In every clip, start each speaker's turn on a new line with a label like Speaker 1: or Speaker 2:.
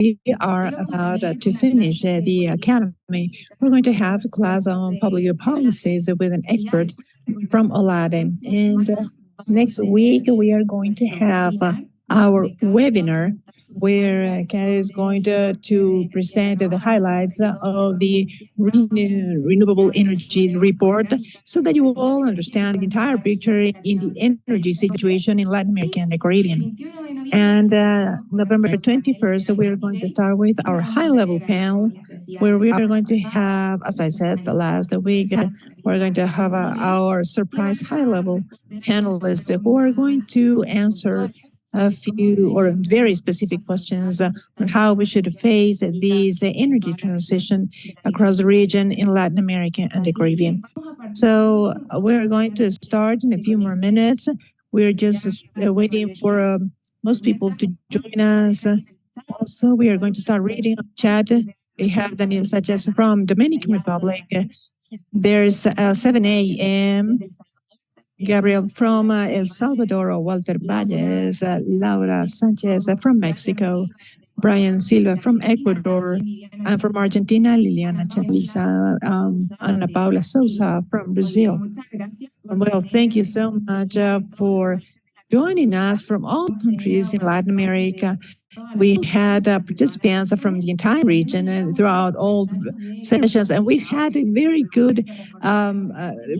Speaker 1: we are about to finish the academy. We're going to have a class on public policies with an expert from Aladdin. And next week, we are going to have our webinar where Karen is going to present the highlights of the renewable energy report so that you all understand the entire picture in the energy situation in Latin America and the Caribbean. And November 21st, we're going to start with our high-level panel, where we are going to have, as I said the last week, we're going to have our surprise high-level panelists who are going to answer a few or very specific questions on how we should face this energy transition across the region in Latin America and the Caribbean. So we're going to start in a few more minutes. We're just waiting for most people to join us. Also, we are going to start reading on chat. We have Daniel Sanchez from Dominican Republic. There's 7 a.m. Gabriel from El Salvador, Walter Valles, Laura Sanchez from Mexico, Brian Silva from Ecuador, and from Argentina, Liliana Chalisa, Ana Paula Sousa from Brazil. Well, thank you so much for joining us from all countries in Latin America. We had participants from the entire region throughout all sessions, and we had very good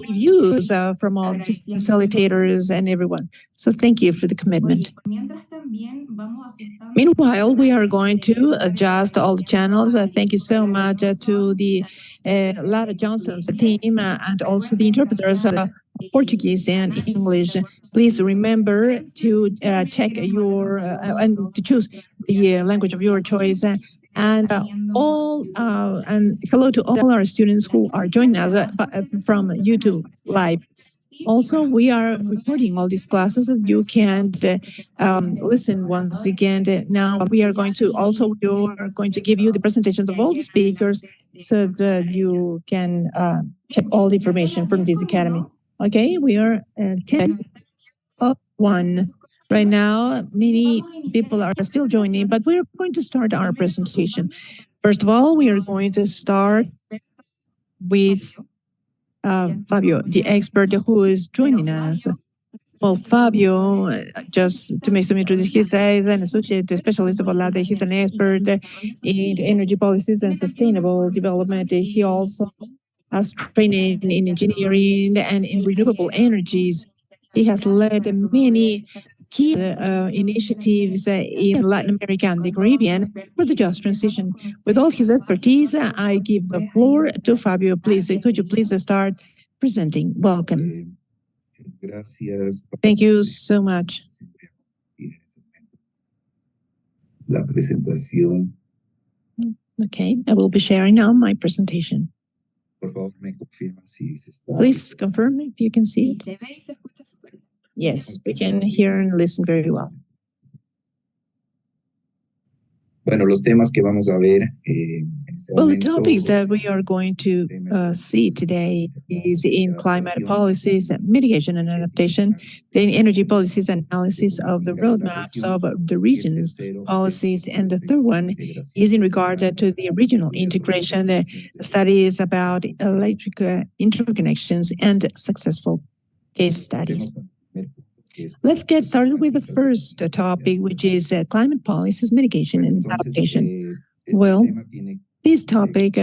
Speaker 1: reviews from all facilitators and everyone. So thank you for the commitment. Meanwhile, we are going to adjust all the channels. Thank you so much to the Lara Johnson's team and also the interpreters of Portuguese and English. Please remember to check your and to choose the language of your choice. And hello to all our students who are joining us from YouTube Live. Also, we are recording all these classes. You can listen once again. Now we are going to give you the presentations of all the speakers so that you can check all the information from this academy. Okay, we are 10:01. Right now, many people are still joining, but we're going to start our presentation. First of all, we are going to start with Fabio, the expert who is joining us. Well, Fabio, just to make some introduction, he's an associate specialist of Aladdin. He's an expert in energy policies and sustainable development. He also has training in engineering and in renewable energies. He has led many key initiatives in Latin America and the Caribbean for the just transition. With all his expertise, I give the floor to Fabio. Please, could you please start presenting? Welcome. Thank you so much. Okay, I will be sharing now my presentation. Please confirm if you can see it. Yes, we can hear and listen very well.
Speaker 2: Bueno, los temas que vamos a ver.
Speaker 1: Well, the topics that we are going to see today is in climate policies, mitigation and adaptation, then energy policies analysis of the roadmaps of the region's policies, and the third one is in regard to the regional integration, studies about electric interconnections and successful case studies. Let's get started with the first topic, which is climate policies, mitigation, and adaptation. Well, this topic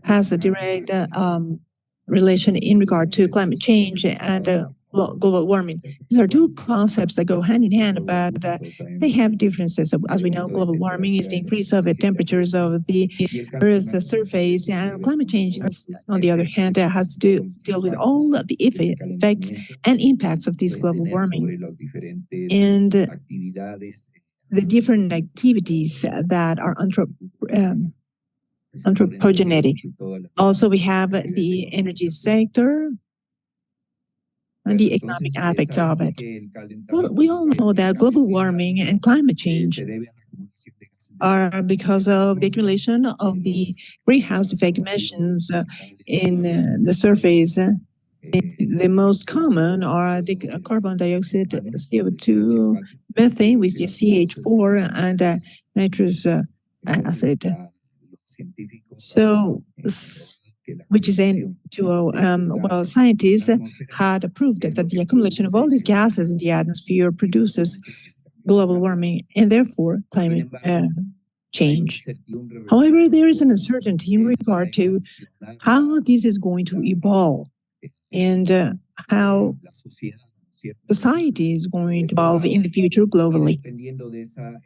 Speaker 1: has a direct relation in regard to climate change and global warming. These are two concepts that go hand in hand, but they have differences. As we know, global warming is the increase of the temperatures of the Earth's surface, and climate change, on the other hand, has to deal with all the effects and impacts of this global warming and the different activities that are anthropogenic. Also, we have the energy sector and the economic aspects of it. Well, we all know that global warming and climate change are because of the accumulation of the greenhouse effect emissions in the surface. The most common are the carbon dioxide, CO2, methane, which is CH4, and nitrous acid. So, which is N2O. Well, scientists had proved that the accumulation of all these gases in the atmosphere produces global warming and therefore climate change. However, there is an uncertainty in regard to how this is going to evolve and how society is going to evolve in the future globally.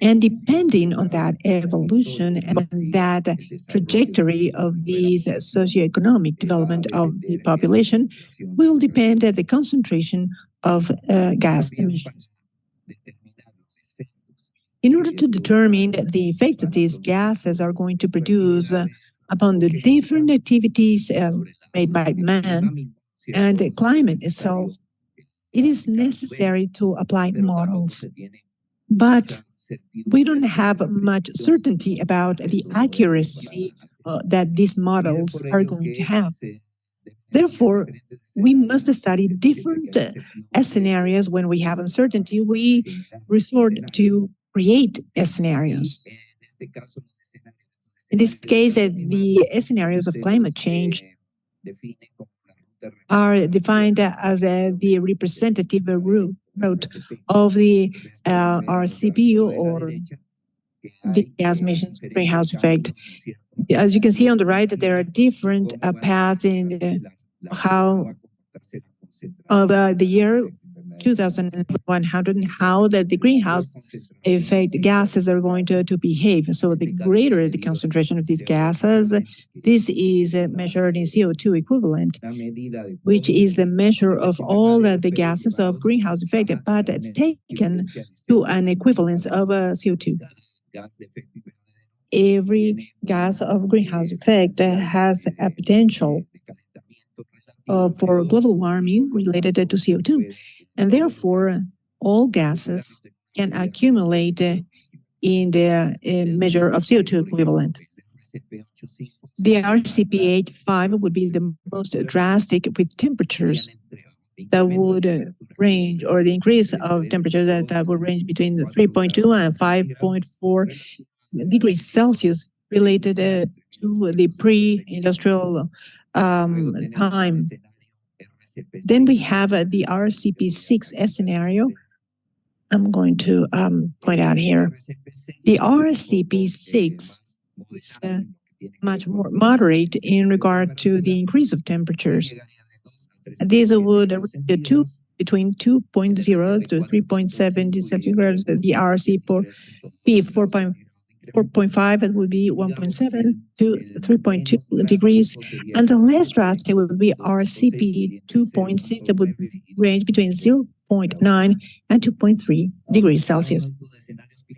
Speaker 1: And depending on that evolution and that trajectory of these socioeconomic development of the population will depend on the concentration of gas emissions. In order to determine the effects that these gases are going to produce upon the different activities made by man and the climate itself, it is necessary to apply models. But we don't have much certainty about the accuracy that these models are going to have. Therefore, we must study different scenarios. When we have uncertainty, we resort to create scenarios. In this case, the scenarios of climate change are defined as the representative route of the RCPU, or the gas emissions greenhouse effect. As you can see on the right, that there are different paths in how of the year 2100 and how that the greenhouse effect gases are going to behave. So the greater the concentration of these gases, this is measured in CO2 equivalent, which is the measure of all the gases of greenhouse effect, but taken to an equivalence of CO2. Every gas of greenhouse effect has a potential for global warming related to CO2. And therefore, all gases can accumulate in the measure of CO2 equivalent. The RCP 8.5 would be the most drastic, with temperatures that would range, or the increase of temperatures that would range between 3.2 and 5.4 degrees Celsius related to the pre-industrial time. Then we have the RCP 6 scenario. I'm going to point out here. The RCP 6 is much more moderate in regard to the increase of temperatures. These would between 2.0 to 3.7 centigrades. The RCP 4.5, it would be 1.7 to 3.2 degrees. And the less drastic would be RCP 2.6, that would range between 0.9 and 2.3 degrees Celsius.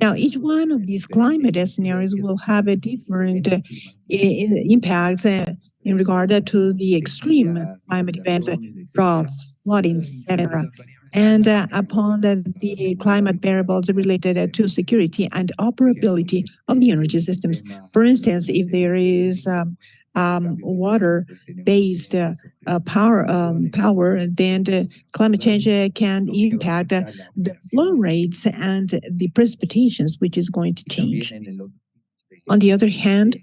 Speaker 1: Now, each one of these climate scenarios will have a different impacts in regard to the extreme climate events, droughts, floodings, etc., and upon the climate variables related to security and operability of the energy systems. For instance, if there is water-based power, then the climate change can impact the flow rates and the precipitations, which is going to change. On the other hand,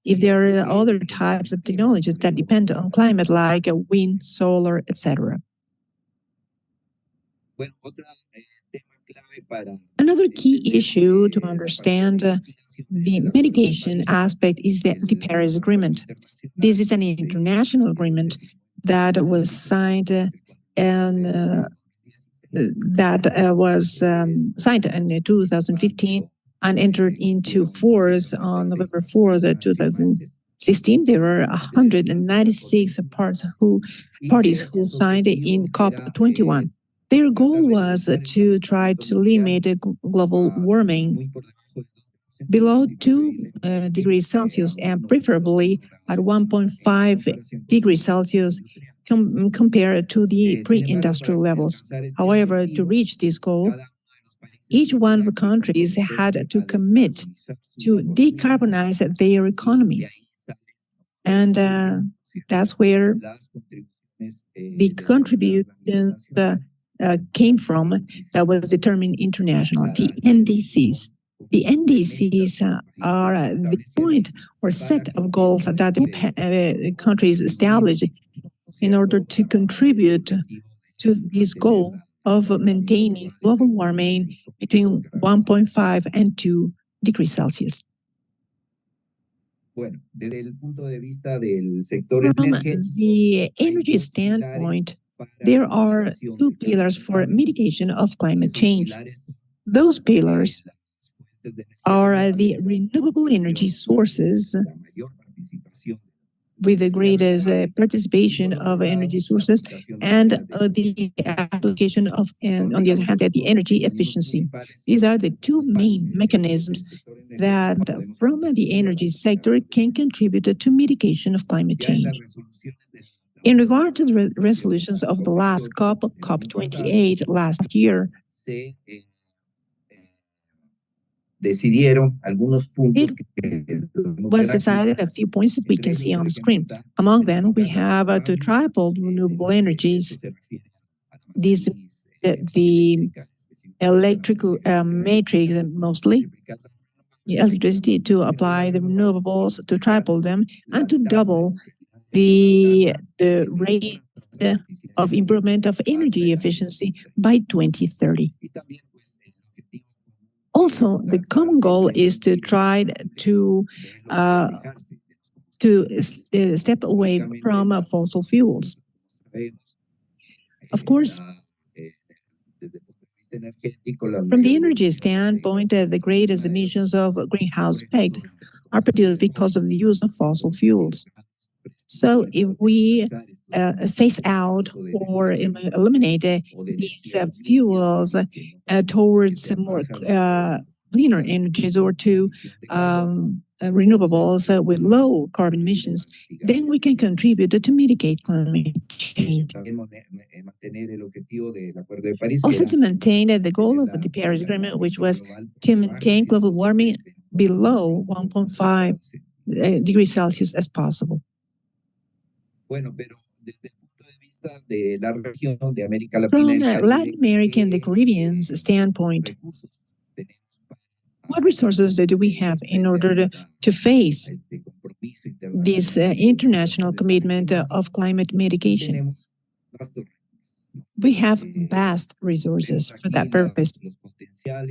Speaker 1: if there are other types of technologies that depend on climate, like wind, solar, etc. Another key issue to understand the mitigation aspect is the Paris Agreement. This is an international agreement that was signed and signed in 2015 and entered into force on November 4th, 2016. There are 196 parties who signed in COP21. Their goal was to try to limit global warming below 2 degrees Celsius and preferably at 1.5 degrees Celsius compared to the pre-industrial levels. However, to reach this goal, each one of the countries had to commit to decarbonize their economies. And that's where the contributions came from that was determined internationally, the NDCs. The NDCs are the point or set of goals that countries establish in order to contribute to this goal of maintaining global warming between 1.5 and 2 degrees Celsius. From the energy standpoint, there are two pillars for mitigation of climate change. Those pillars are the renewable energy sources with the greatest participation of energy sources, and the application of, and on the other hand, the energy efficiency. These are the two main mechanisms that from the energy sector can contribute to mitigation of climate change. In regard to the resolutions of the last COP28 last year, it was decided a few points that we can see on the screen. Among them, we have to triple renewable energies. These, the electrical matrix, mostly electricity, to apply the renewables, to triple them, and to double the rate of improvement of energy efficiency by 2030. Also, the common goal is to try to step away from fossil fuels. Of course, from the energy standpoint, the greatest emissions of greenhouse effect are produced because of the use of fossil fuels. So if we phase out or eliminate these fuels towards more cleaner energies or to renewables with low carbon emissions, then we can contribute to mitigate climate change. Also, to maintain the goal of the Paris Agreement, which was to maintain global warming below 1.5 degrees Celsius as possible. From Latin America and the Caribbean's standpoint, what resources do we have in order to face this international commitment of climate mitigation? We have vast resources for that purpose.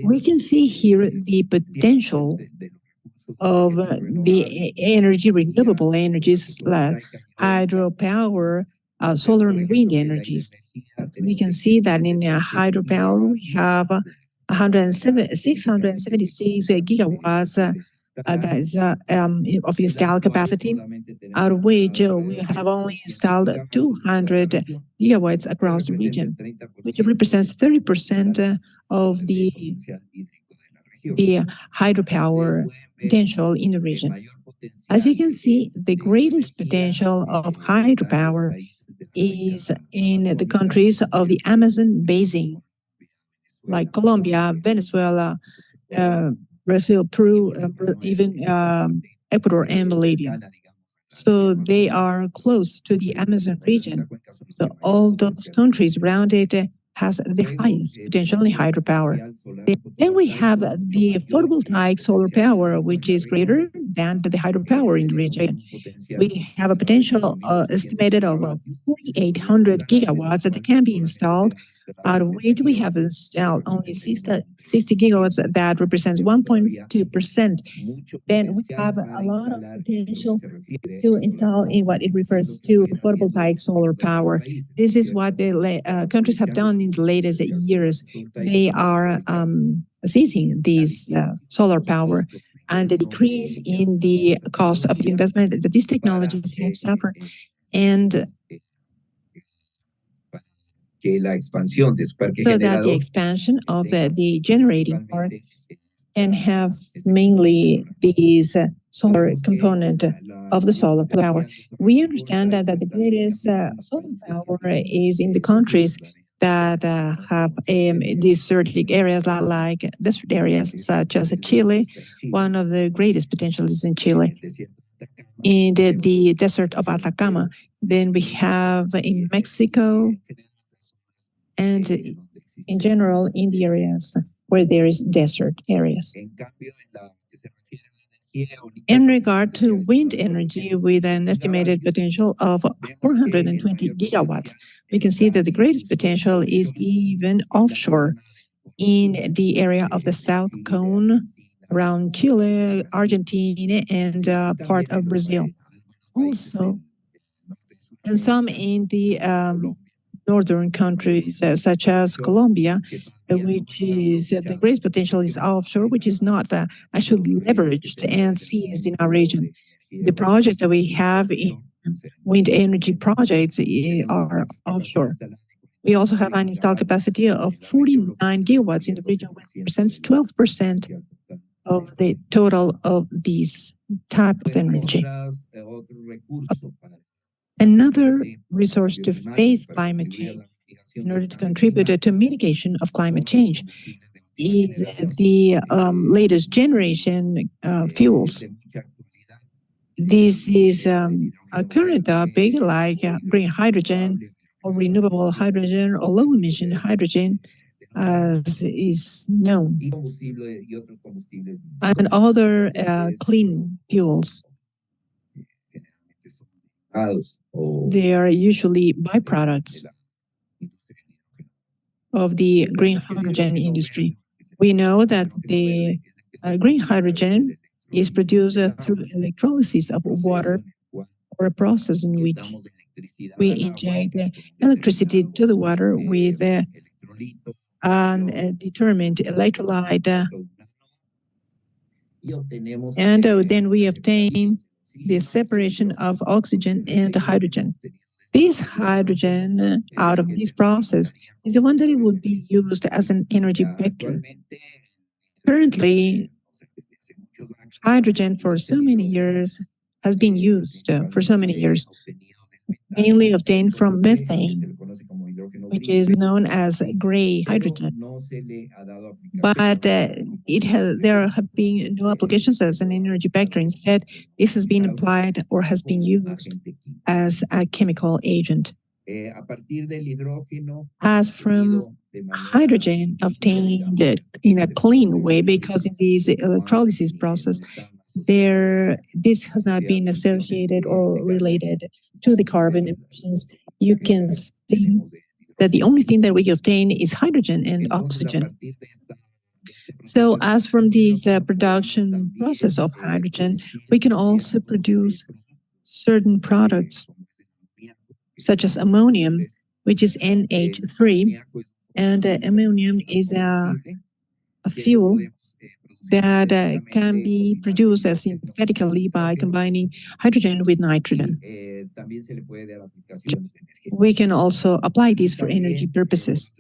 Speaker 1: We can see here the potential of the energy, renewable energies like hydropower, solar and wind energies. We can see that in hydropower, we have 676 gigawatts that is, of installed capacity, out of which we have only installed 200 gigawatts across the region, which represents 30% of the hydropower potential in the region. As you can see, the greatest potential of hydropower is in the countries of the Amazon basin, like Colombia, Venezuela, Brazil, Peru, even Ecuador and Bolivia. So they are close to the Amazon region. So all those countries around it has the highest potential in hydropower. Then we have the photovoltaic solar power, which is greater than the hydropower in the region. We have a potential estimated of 4,800 gigawatts that can be installed, out of which we have installed only 60 gigawatts, that represents 1.2%. Then we have a lot of potential to install in what it refers to photovoltaic solar power. This is what the countries have done in the latest years. They are seizing this solar power, and the decrease in the cost of the investment that these technologies have suffered, and so that the expansion of the generating part can have mainly these solar component of the solar power. We understand that the greatest solar power is in the countries that have desertic areas, like desert areas such as Chile. One of the greatest potentials is in Chile, in the desert of Atacama. Then we have in Mexico, and in general in the areas where there is desert areas. In regard to wind energy, with an estimated potential of 420 gigawatts, we can see that the greatest potential is even offshore in the area of the South Cone, around Chile, Argentina, and part of Brazil. Also, and some in the northern countries, such as Colombia, which is the greatest potential is offshore, which is not actually leveraged and seized in our region. The projects that we have in wind energy projects are offshore. We also have an installed capacity of 49 gigawatts in the region, which represents 12% of the total of this type of energy. Another resource to face climate change in order to contribute to mitigation of climate change is the latest generation fuels. This is a current topic like green hydrogen or renewable hydrogen or low emission hydrogen, as is known, and other clean fuels. They are usually byproducts of the green hydrogen industry. We know that the green hydrogen is produced through electrolysis of water, or a process in which we inject electricity to the water with a determined electrolyte, and then we obtain the separation of oxygen and hydrogen. This hydrogen out of this process is the one that it would be used as an energy vector. Currently, hydrogen for so many years has been used for so many years, mainly obtained from methane, which is known as gray hydrogen. But there have been no applications as an energy vector. Instead, this has been applied or has been used as a chemical agent. As from hydrogen obtained in a clean way, because in this electrolysis process, this has not been associated or related to the carbon emissions. You can see that the only thing that we obtain is hydrogen and oxygen. So as from this production process of hydrogen, we can also produce certain products, such as ammonium, which is NH3, and ammonium is a fuel that can be produced synthetically by combining hydrogen with nitrogen. We can also apply this for energy purposes.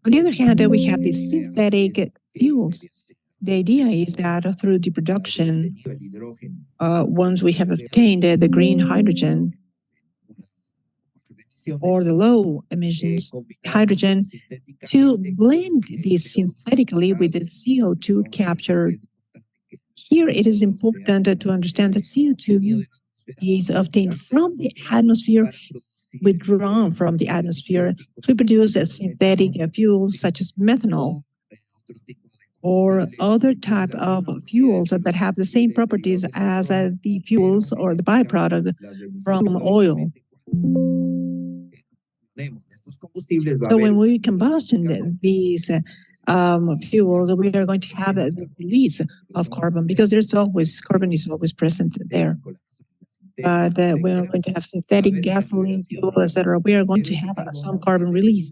Speaker 1: On the other hand, we have these synthetic fuels. The idea is that through the production, once we have obtained the green hydrogen or the low emissions hydrogen, to blend this synthetically with the CO2 captured. Here it is important to understand that CO2 is obtained from the atmosphere, withdrawn from the atmosphere to produce a synthetic fuels such as methanol or other type of fuels that have the same properties as the fuels or the byproduct from oil. So when we combustion these fuels, we are going to have the release of carbon, because carbon is always present there. But we are going to have synthetic gasoline fuel, etc. We are going to have some carbon release.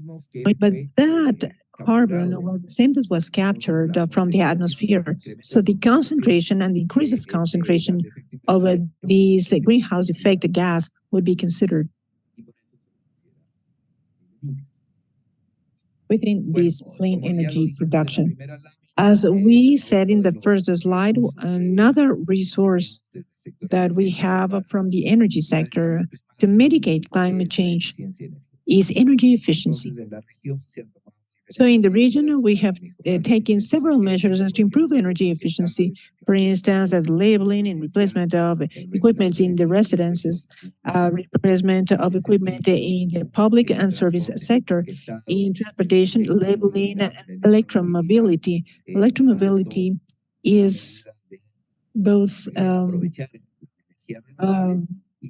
Speaker 1: But that carbon, well, the same as was captured from the atmosphere. So the concentration and the increase of concentration of these greenhouse effect gas would be considered within this clean energy production. As we said in the first slide, another resource that we have from the energy sector to mitigate climate change is energy efficiency. So in the region, we have taken several measures to improve energy efficiency. For instance, the labeling and replacement of equipment in the residences, replacement of equipment in the public and service sector, in transportation, labeling, electromobility. Electromobility is both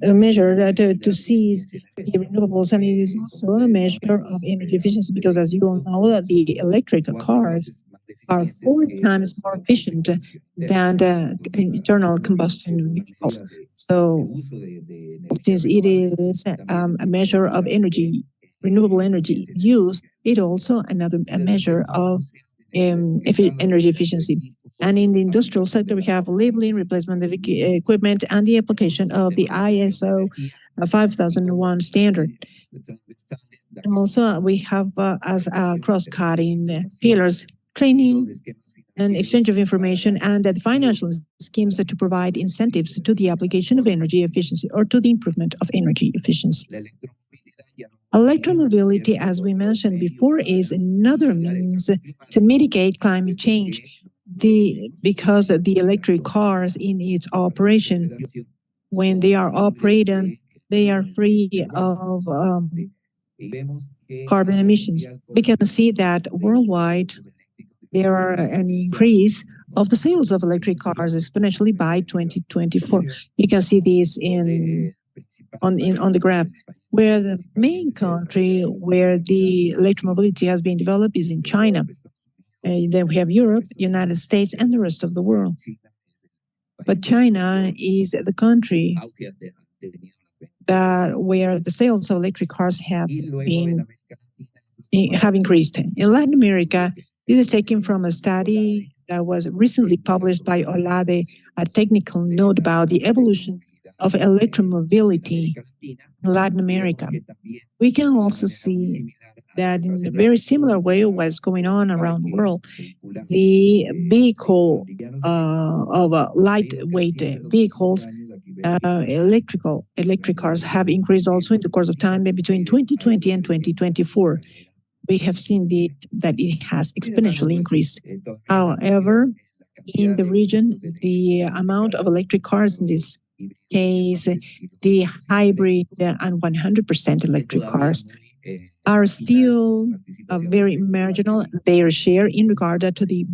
Speaker 1: a measure that to seize the renewables, and it is also a measure of energy efficiency because, as you all know, the electric cars are 4 times more efficient than the internal combustion vehicles. So, since it is a measure of energy, renewable energy use, it also another a measure of energy efficiency. And in the industrial sector, we have labeling, replacement of equipment, and the application of the ISO 5001 standard. And also, we have as cross-cutting pillars training and exchange of information, and the financial schemes to provide incentives to the application of energy efficiency or to the improvement of energy efficiency. Electromobility, as we mentioned before, is another means to mitigate climate change because the electric cars in its operation, when they are operating, they are free of carbon emissions. We can see that worldwide there are an increase of the sales of electric cars exponentially by 2024. You can see this on the graph, where the main country where the electromobility has been developed is in China. Then we have Europe, United States, and the rest of the world. But China is the country where the sales of electric cars have increased. In Latin America, this is taken from a study that was recently published by Olade, a technical note about the evolution of electromobility in Latin America. We can also see that in a very similar way what's going on around the world, the vehicle of lightweight vehicles, electric cars have increased also in the course of time between 2020 and 2024. We have seen that it has exponentially increased. However, in the region, the amount of electric cars in this case, the hybrid and 100% electric cars are still very marginal, their share in regard to the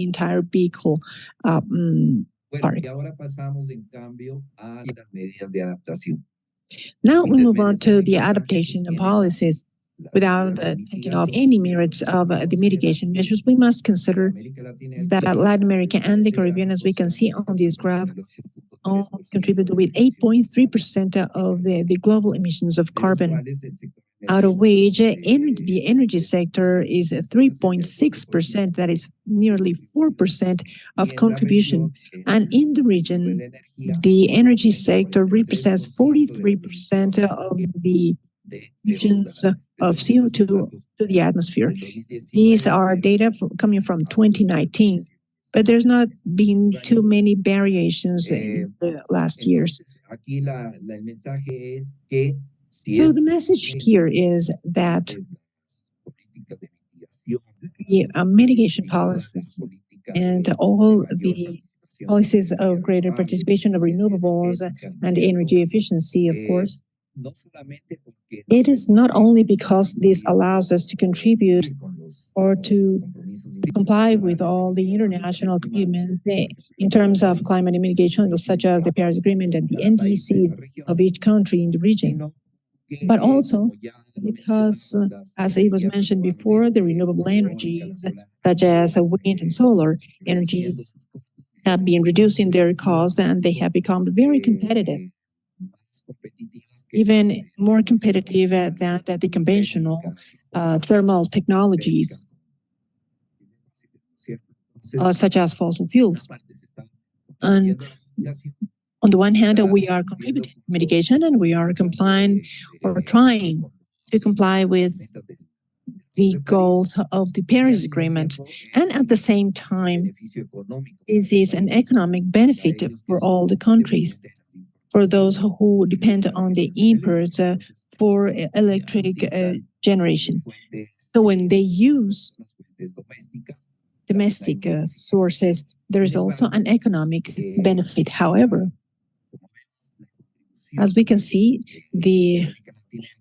Speaker 1: entire vehicle part. Now we move on to the adaptation and policies. Without taking off any merits of the mitigation measures, we must consider that Latin America and the Caribbean, as we can see on this graph, contribute with 8.3% of the global emissions of carbon, out of which the energy sector is 3.6%, that is nearly 4% of contribution. And in the region, the energy sector represents 43% of the emissions of CO2 to the atmosphere. These are data coming from 2019. But there's not been too many variations in the last years. So the message here is that the mitigation policies and all the policies of greater participation of renewables and energy efficiency, of course, it is not only because this allows us to contribute or to comply with all the international commitments in terms of climate mitigation, such as the Paris Agreement and the NDCs of each country in the region, but also because, as it was mentioned before, the renewable energies, such as wind and solar energy, have been reducing their cost and they have become very competitive, even more competitive than the conventional thermal technologies, such as fossil fuels. And on the one hand, we are contributing to mitigation and we are complying or trying to comply with the goals of the Paris Agreement. And at the same time, this is an economic benefit for all the countries, for those who depend on the imports for electric generation. So when they use domestic sources, there is also an economic benefit. However, as we can see, the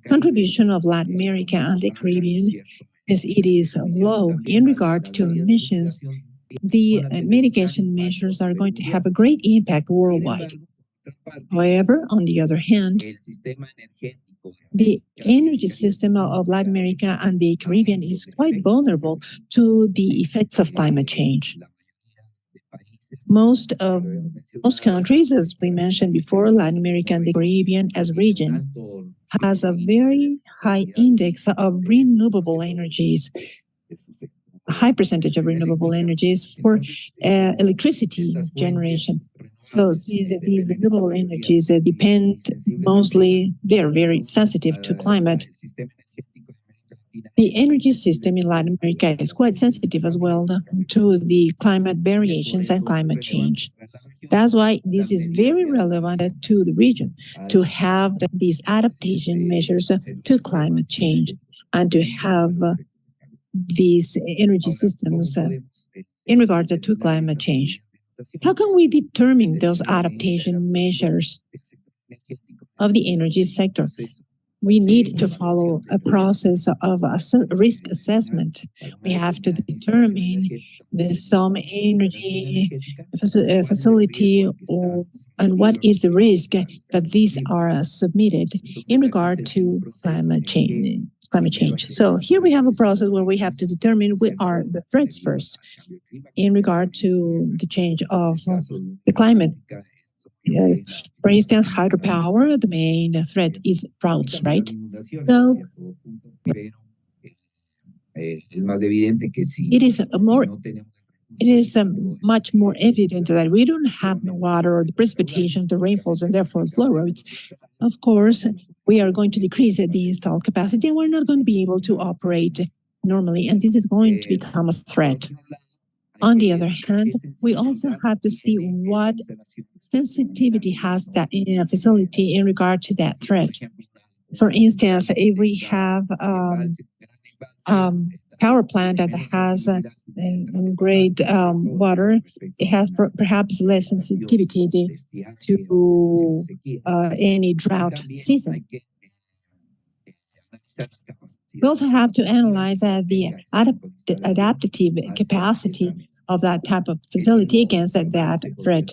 Speaker 1: contribution of Latin America and the Caribbean, as it is low in regard to emissions, the mitigation measures are going to have a great impact worldwide. However, on the other hand, the energy system of Latin America and the Caribbean is quite vulnerable to the effects of climate change. Most countries, as we mentioned before, Latin America and the Caribbean as a region, has a very high index of renewable energies, a high percentage of renewable energies for electricity generation. So the renewable energies depend mostly, they're very sensitive to climate. The energy system in Latin America is quite sensitive as well to the climate variations and climate change. That's why this is very relevant to the region, to have these adaptation measures to climate change and to have these energy systems in regard to climate change. How can we determine those adaptation measures of the energy sector? We need to follow a process of risk assessment. We have to determine the some energy facility and what is the risk that these are submitted in regard to climate change. So here we have a process where we have to determine what are the threats first in regard to the change of the climate. For instance, hydropower, the main threat is droughts, right? So it is much more evident that we don't have the water or the precipitation, the rainfalls, and therefore flow roads. Of course, we are going to decrease the installed capacity and we're not going to be able to operate normally, and this is going to become a threat. On the other hand, we also have to see what sensitivity has that facility in regard to that threat. For instance, if we have power plant that has great water, it has perhaps less sensitivity to any drought season. We also have to analyze the adaptive capacity of that type of facility against that threat.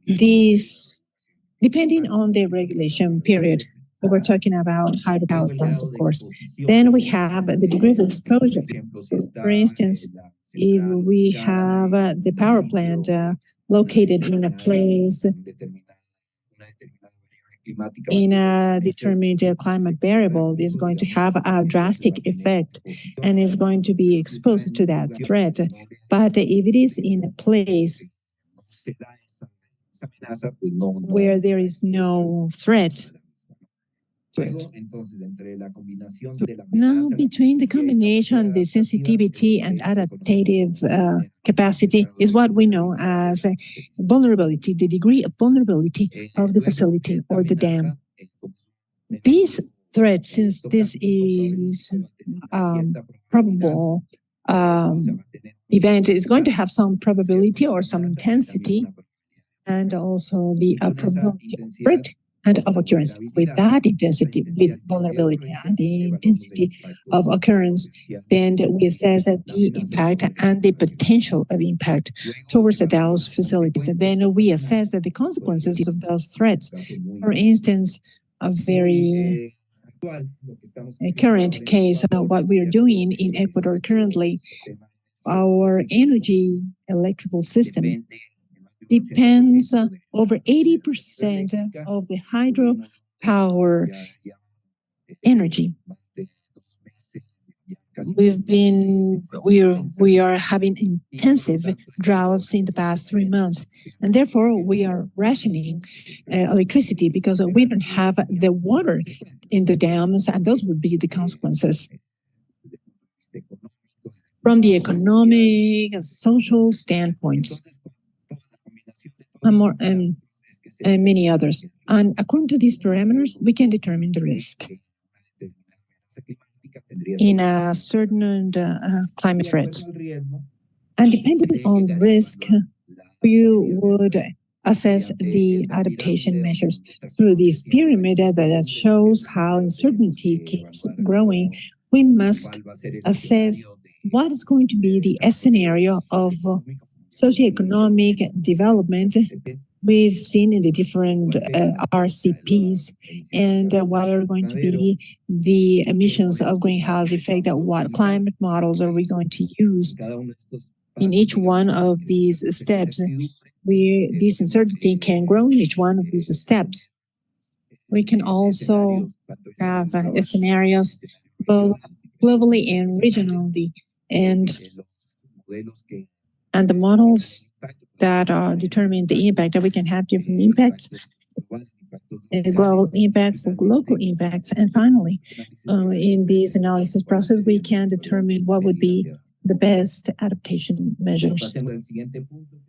Speaker 1: These, depending on the regulation period, we're talking about hydropower plants, of course. Then we have the degree of exposure. For instance, if we have the power plant located in a place in a determined climate variable, is going to have a drastic effect and is going to be exposed to that threat. But if it is in a place where there is no threat, now, between the combination, the sensitivity and adaptive capacity is what we know as vulnerability, the degree of vulnerability of the facility or the dam. These threats, since this is probable event, is going to have some probability or some intensity, and also the probability of threat and of occurrence. With that intensity, with vulnerability and the intensity of occurrence, then we assess the impact and the potential of impact towards those facilities. And then we assess the consequences of those threats. For instance, a very current case of what we are doing in Ecuador currently, our energy electrical system depends over 80% of the hydropower energy. We are having intensive droughts in the past 3 months, and therefore we are rationing electricity because we don't have the water in the dams, and those would be the consequences. From the economic and social standpoints, and many others. And according to these parameters, we can determine the risk. in a certain climate threat. And depending on risk, you would assess the adaptation measures through this pyramid that shows how uncertainty keeps growing. We must assess what is going to be the scenario of socioeconomic development we've seen in the different RCPs, and what are going to be the emissions of greenhouse effect, what climate models are we going to use in each one of these steps. This uncertainty can grow in each one of these steps. We can also have scenarios both globally and regionally, and the models that determine the impact, that we can have different impacts, global impacts, local impacts, and finally, in this analysis process, we can determine what would be the best adaptation measures.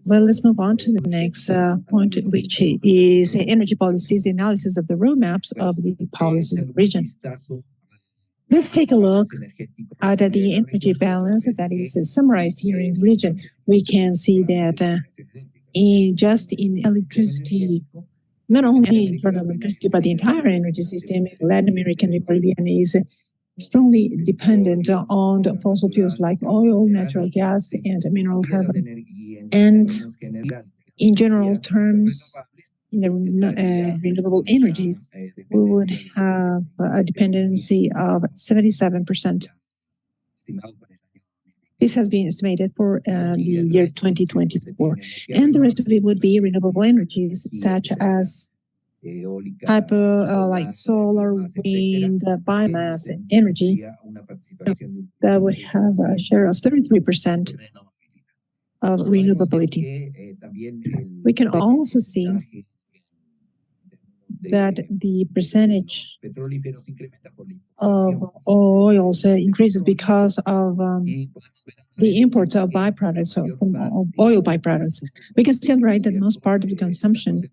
Speaker 1: Well, let's move on to the next point, which is energy policies, the analysis of the roadmaps of the policies of the region. Let's take a look at the energy balance that is summarized here in the region. We can see that in electricity, not only internal electricity, but the entire energy system in Latin America and the Caribbean is strongly dependent on the fossil fuels like oil, natural gas, and mineral carbon. And in general terms, in the renewable energies, we would have a dependency of 77%. This has been estimated for the year 2024. And the rest of it would be renewable energies, such as like solar, wind, biomass, energy, that would have a share of 33% of renewability. We can also see that the percentage of oils increases because of the imports of byproducts, of oil byproducts. We can see on the right that most part of the consumption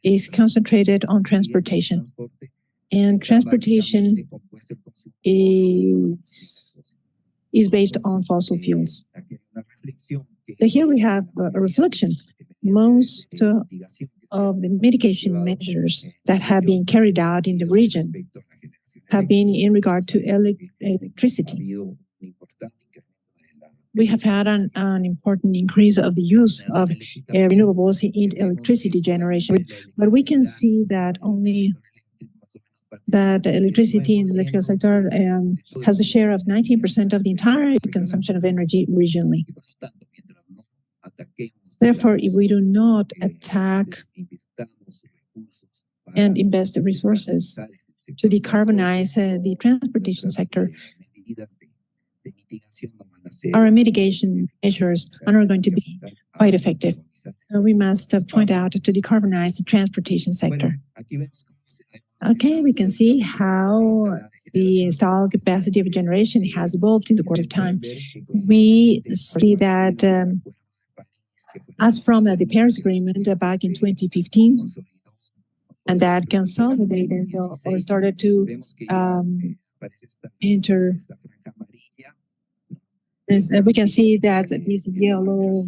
Speaker 1: is concentrated on transportation. And transportation is based on fossil fuels. So here we have a reflection. Most of the mitigation measures that have been carried out in the region have been in regard to electricity. We have had an important increase of the use of renewables in electricity generation, but we can see that only that electricity in the electrical sector has a share of 19% of the entire consumption of energy regionally. Therefore, if we do not attack and invest the resources to decarbonize the transportation sector, our mitigation measures are not going to be quite effective. So we must point out to decarbonize the transportation sector. Okay, we can see how the installed capacity of generation has evolved in the course of time. We see that as from the Paris Agreement back in 2015, and that consolidated or started to enter. We can see that these yellow,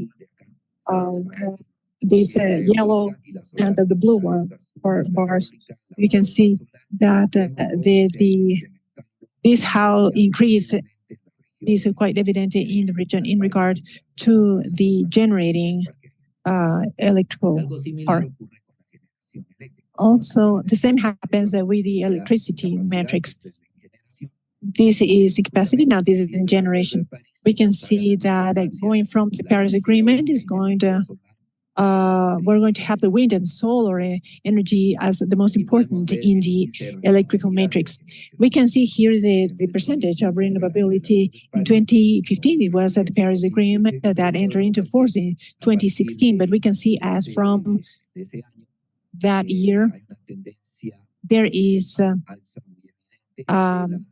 Speaker 1: and the blue one bars, we can see that this how increased is quite evident in the region in regard to the generating electrical power. Also, the same happens with the electricity metrics. This is the capacity, now this is in generation. We can see that going from the Paris Agreement is going to, we're going to have the wind and solar energy as the most important in the electrical matrix. We can see here the percentage of renewability in 2015. It was at the Paris Agreement that entered into force in 2016, but we can see as from that year, there is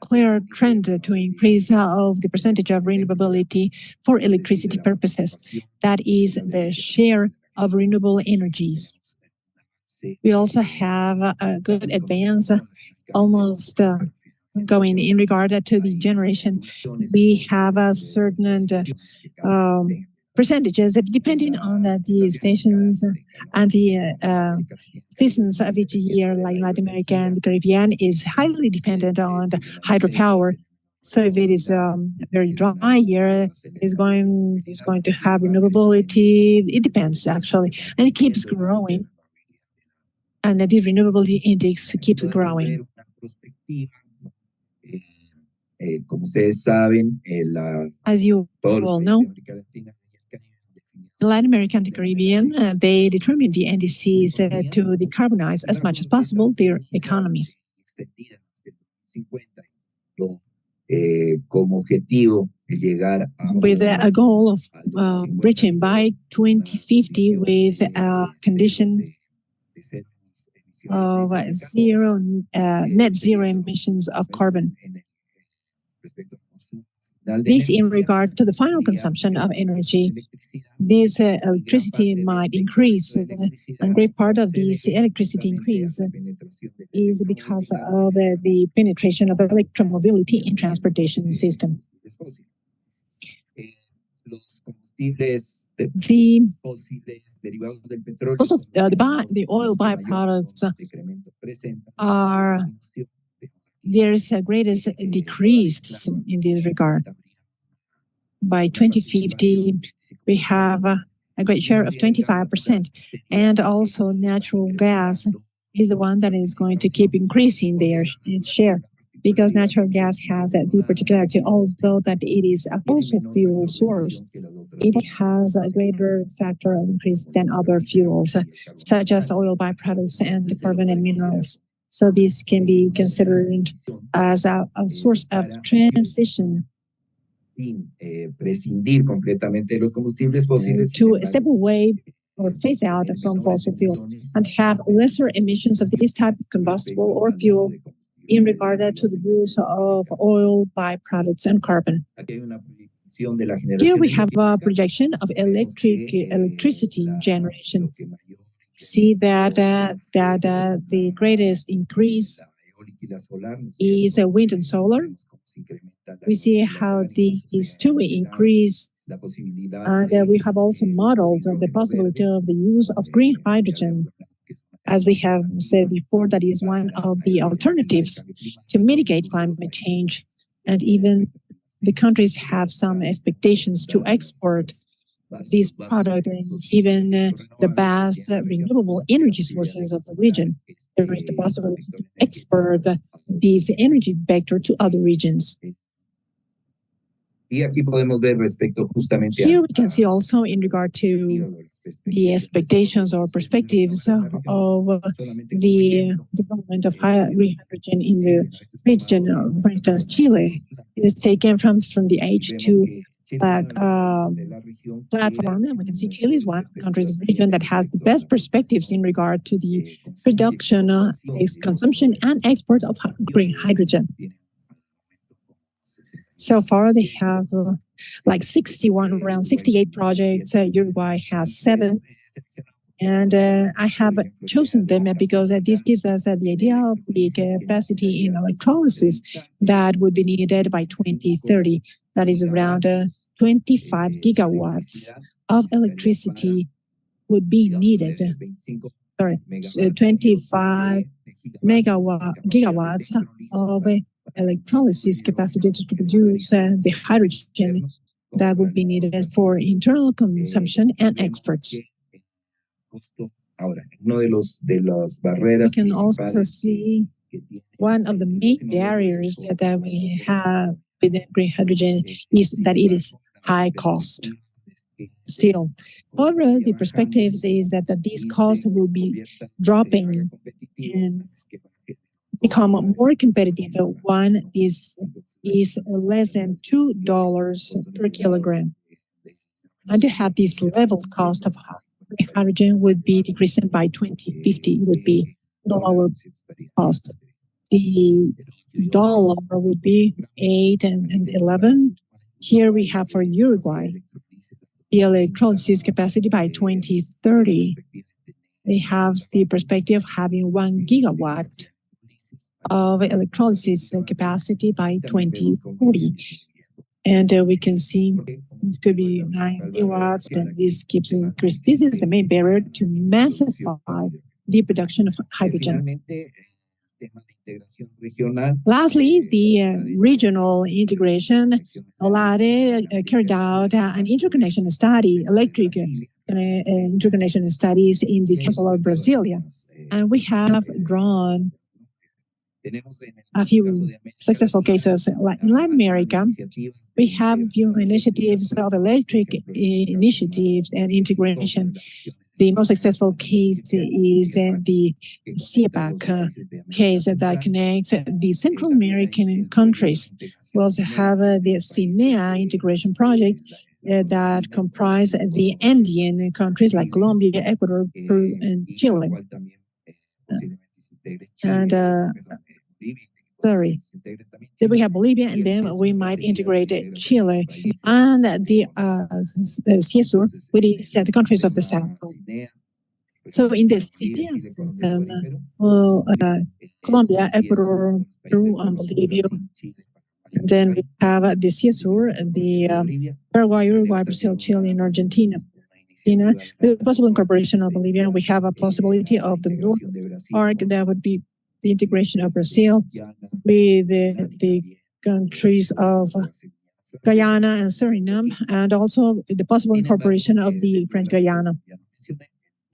Speaker 1: clear trend to increase of the percentage of renewability for electricity purposes. That is the share of renewable energies. We also have a good advance, almost going in regard to the generation. We have a certain percentages depending on the stations and the seasons of each year, like Latin America and the Caribbean is highly dependent on the hydropower. So if it is a very dry year, it's going to have renewability. It depends actually, and it keeps growing, and the renewability index keeps growing. As you all know, Latin America and the Caribbean, they determine the NDCs to decarbonize as much as possible their economies. With a goal of reaching by 2050 with a condition of net zero emissions of carbon. This in regard to the final consumption of energy. This electricity might increase, and great part of this electricity increase is because of the penetration of electromobility in transportation system. The oil byproducts there is a greatest decrease in this regard. By 2050, we have a great share of 25%, and also natural gas is the one that is going to keep increasing its share, because natural gas has that due particularity, although that it is a fossil fuel source. It has a greater factor of increase than other fuels, such as oil byproducts and carbon and minerals. So this can be considered as a source of transition to step away or phase out from fossil fuels and have lesser emissions of this type of combustible or fuel in regard to the use of oil byproducts and carbon. Here we have a projection of electricity generation. See that the greatest increase is wind and solar. We see how these two increase, and we have also modeled the possibility of the use of green hydrogen. As we have said before, that is one of the alternatives to mitigate climate change, and even the countries have some expectations to export this product and even the vast renewable energy sources of the region. There is the possibility to export this energy vector to other regions. Here we can see also in regard to the expectations or perspectives of the development of green hydrogen in the region. For instance, Chile is taken from the H2 platform, and we can see Chile is one of the countries of the region that has the best perspectives in regard to the production, consumption, and export of green hydrogen. So far, they have like 61, around 68 projects. Uruguay has 7. And I have chosen them because this gives us the idea of the capacity in electrolysis that would be needed by 2030. That is around 25 gigawatts of electricity would be needed. 25 gigawatts of electrolysis capacity to produce the hydrogen that would be needed for internal consumption and exports. We can also see one of the main barriers that we have with green hydrogen is that it is high cost. Still, however, the perspective is that this cost will be dropping and become more competitive. One is less than $2 per kilogram. And to have this level cost of hydrogen would be decreasing by 2050, would be the lower cost. The dollar would be 8 and 11. Here we have for Uruguay the electrolysis capacity by 2030. They have the perspective of having 1 gigawatt of electrolysis capacity by 2040. And we can see it could be 9 gigawatts, and this keeps increasing. This is the main barrier to massify the production of hydrogen. Lastly, the regional integration. Olade carried out an interconnection study, electric interconnection studies in the capital of Brasilia. And we have drawn a few successful cases. In Latin America, we have a few initiatives of electric initiatives and integration. The most successful case is the CIEPAC case that connects the Central American countries. We also have the CINEA integration project that comprise the Andean countries like Colombia, Ecuador, Peru, and Chile. Then we have Bolivia, and then we might integrate Chile and the CIESUR, which is the countries of the South. So in the CIESUR system, Colombia, Ecuador, Peru, and Bolivia. And then we have the CIESUR, the Paraguay, Uruguay, Brazil, Chile, and Argentina. With the possible incorporation of Bolivia, we have a possibility of the North Arc that would be the integration of Brazil with the countries of Guyana and Suriname, and also the possible incorporation of the French Guyana.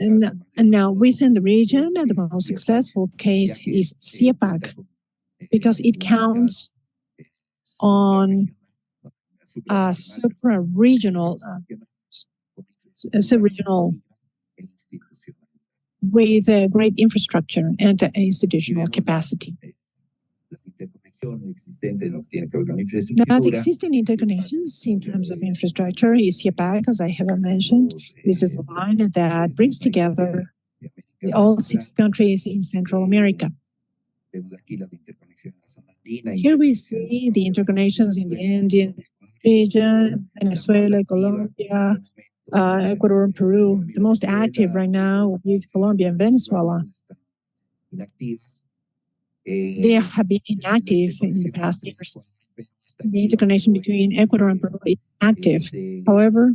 Speaker 1: And now within the region, the most successful case is CIEPAC, because it counts on a sub-regional with great infrastructure and institutional capacity. Now, the existing interconnections in terms of infrastructure is CIEPAC, as I have mentioned. This is a line that brings together all 6 countries in Central America. Here we see the interconnections in the Andean region, Venezuela, Colombia, Ecuador, and Peru. The most active right now with Colombia and Venezuela. They have been inactive in the past years. The interconnection between Ecuador and Peru is active. However,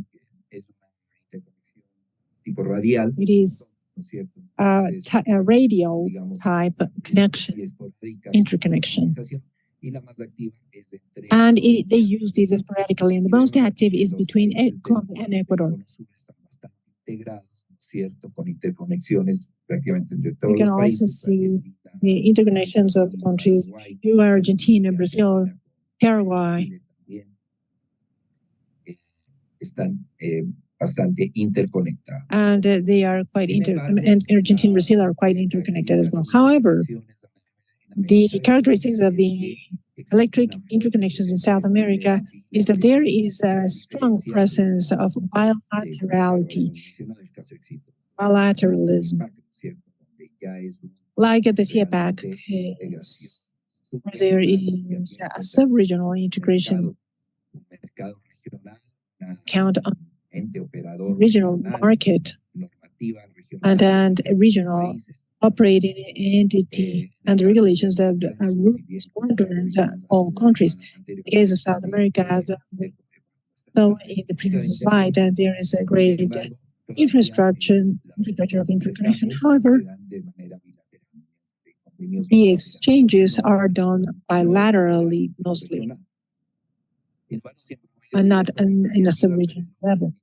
Speaker 1: it is a radial type connection, interconnection. And they use this sporadically, and the most active is between Colombia and Ecuador. We can also see the interconnections of countries, Uruguay, Argentina, Brazil, Paraguay. And they are quite and Argentina and Brazil are quite interconnected as well. However, the characteristics of the electric interconnections in South America is that there is a strong presence of bilateralism, like at the CIEPAC case, where there is a sub-regional integration count on regional market and then a regional operating entity and the regulations that governs all countries. In the case of South America, as so in the previous slide, there is a great infrastructure of interconnection. However, the exchanges are done bilaterally mostly, and not in a sub-regional level.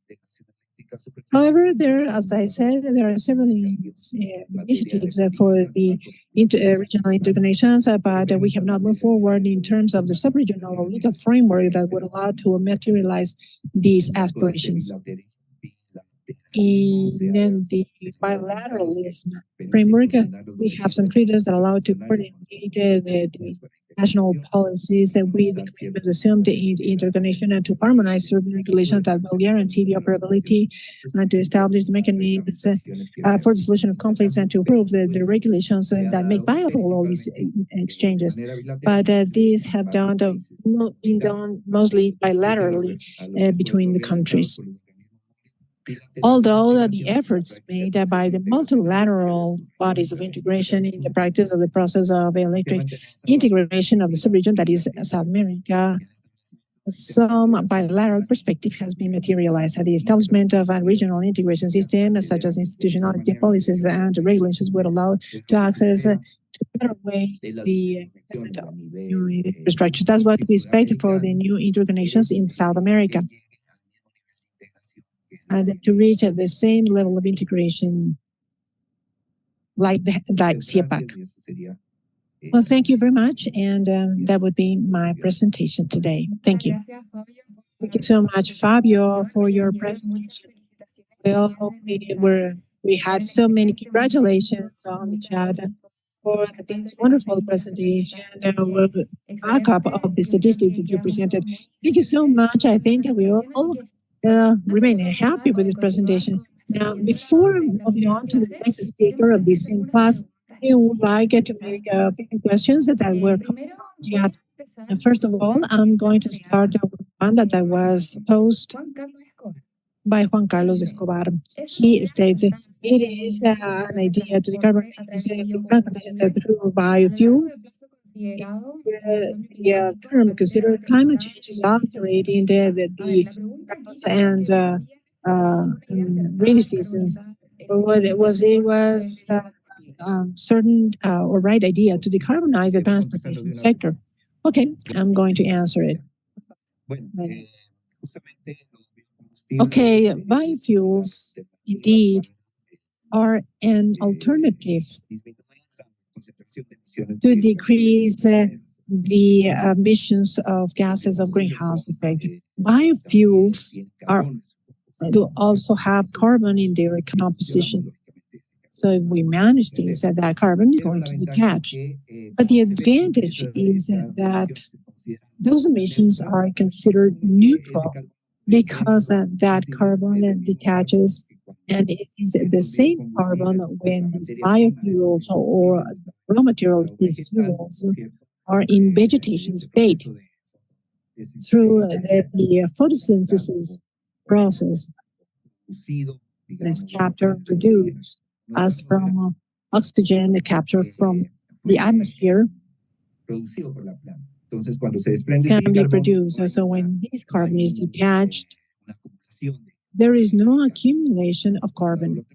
Speaker 1: However, as I said, there are several initiatives for the regional interconnections, but we have not moved forward in terms of the sub-regional legal framework that would allow to materialize these aspirations. In the bilateralism framework, we have some treaties that allow to coordinate the national policies with the claimants assumed interconnection and to harmonize certain regulations that will guarantee the operability and to establish the mechanisms for the solution of conflicts and to approve the regulations that make viable all these exchanges. But these have been done mostly bilaterally between the countries. Although the efforts made by the multilateral bodies of integration in the practice of the process of electric integration of the subregion, that is South America, some bilateral perspective has been materialized at the establishment of a regional integration system, such as institutionality policies and regulations would allow to access to better way the new infrastructure. That's what we expect for the new interconnections in South America, and to reach at the same level of integration like CIEPAC. Well, thank you very much, and that would be my presentation today. Thank you. Thank you so much, Fabio, for your presentation. Well, we had so many congratulations on the chat for this wonderful presentation. Backup of the statistics that you presented. Thank you so much. I think that we all remain happy with this presentation. Now, before moving on to the next speaker of this same class, I would like to make a few questions that were coming from chat. First of all, I'm going to start with one that was posed by Juan Carlos Escobar. He states it is an idea to decarbonize transportation through biofuels. The term considered climate change is altering and rainy seasons. What it was certain or right idea to decarbonize the transportation sector. Okay, I'm going to answer it. Okay, biofuels indeed are an alternative to decrease the emissions of gases of greenhouse effect. Biofuels do also have carbon in their composition. So if we manage this, that carbon is going to be detached. But the advantage is that those emissions are considered neutral because that carbon detaches, and it is the same carbon when these biofuels or raw material fuels are in vegetation state. Through the photosynthesis process, that's captured and produced as from oxygen captured from the atmosphere can be produced. So when this carbon is detached, there is no accumulation of carbon.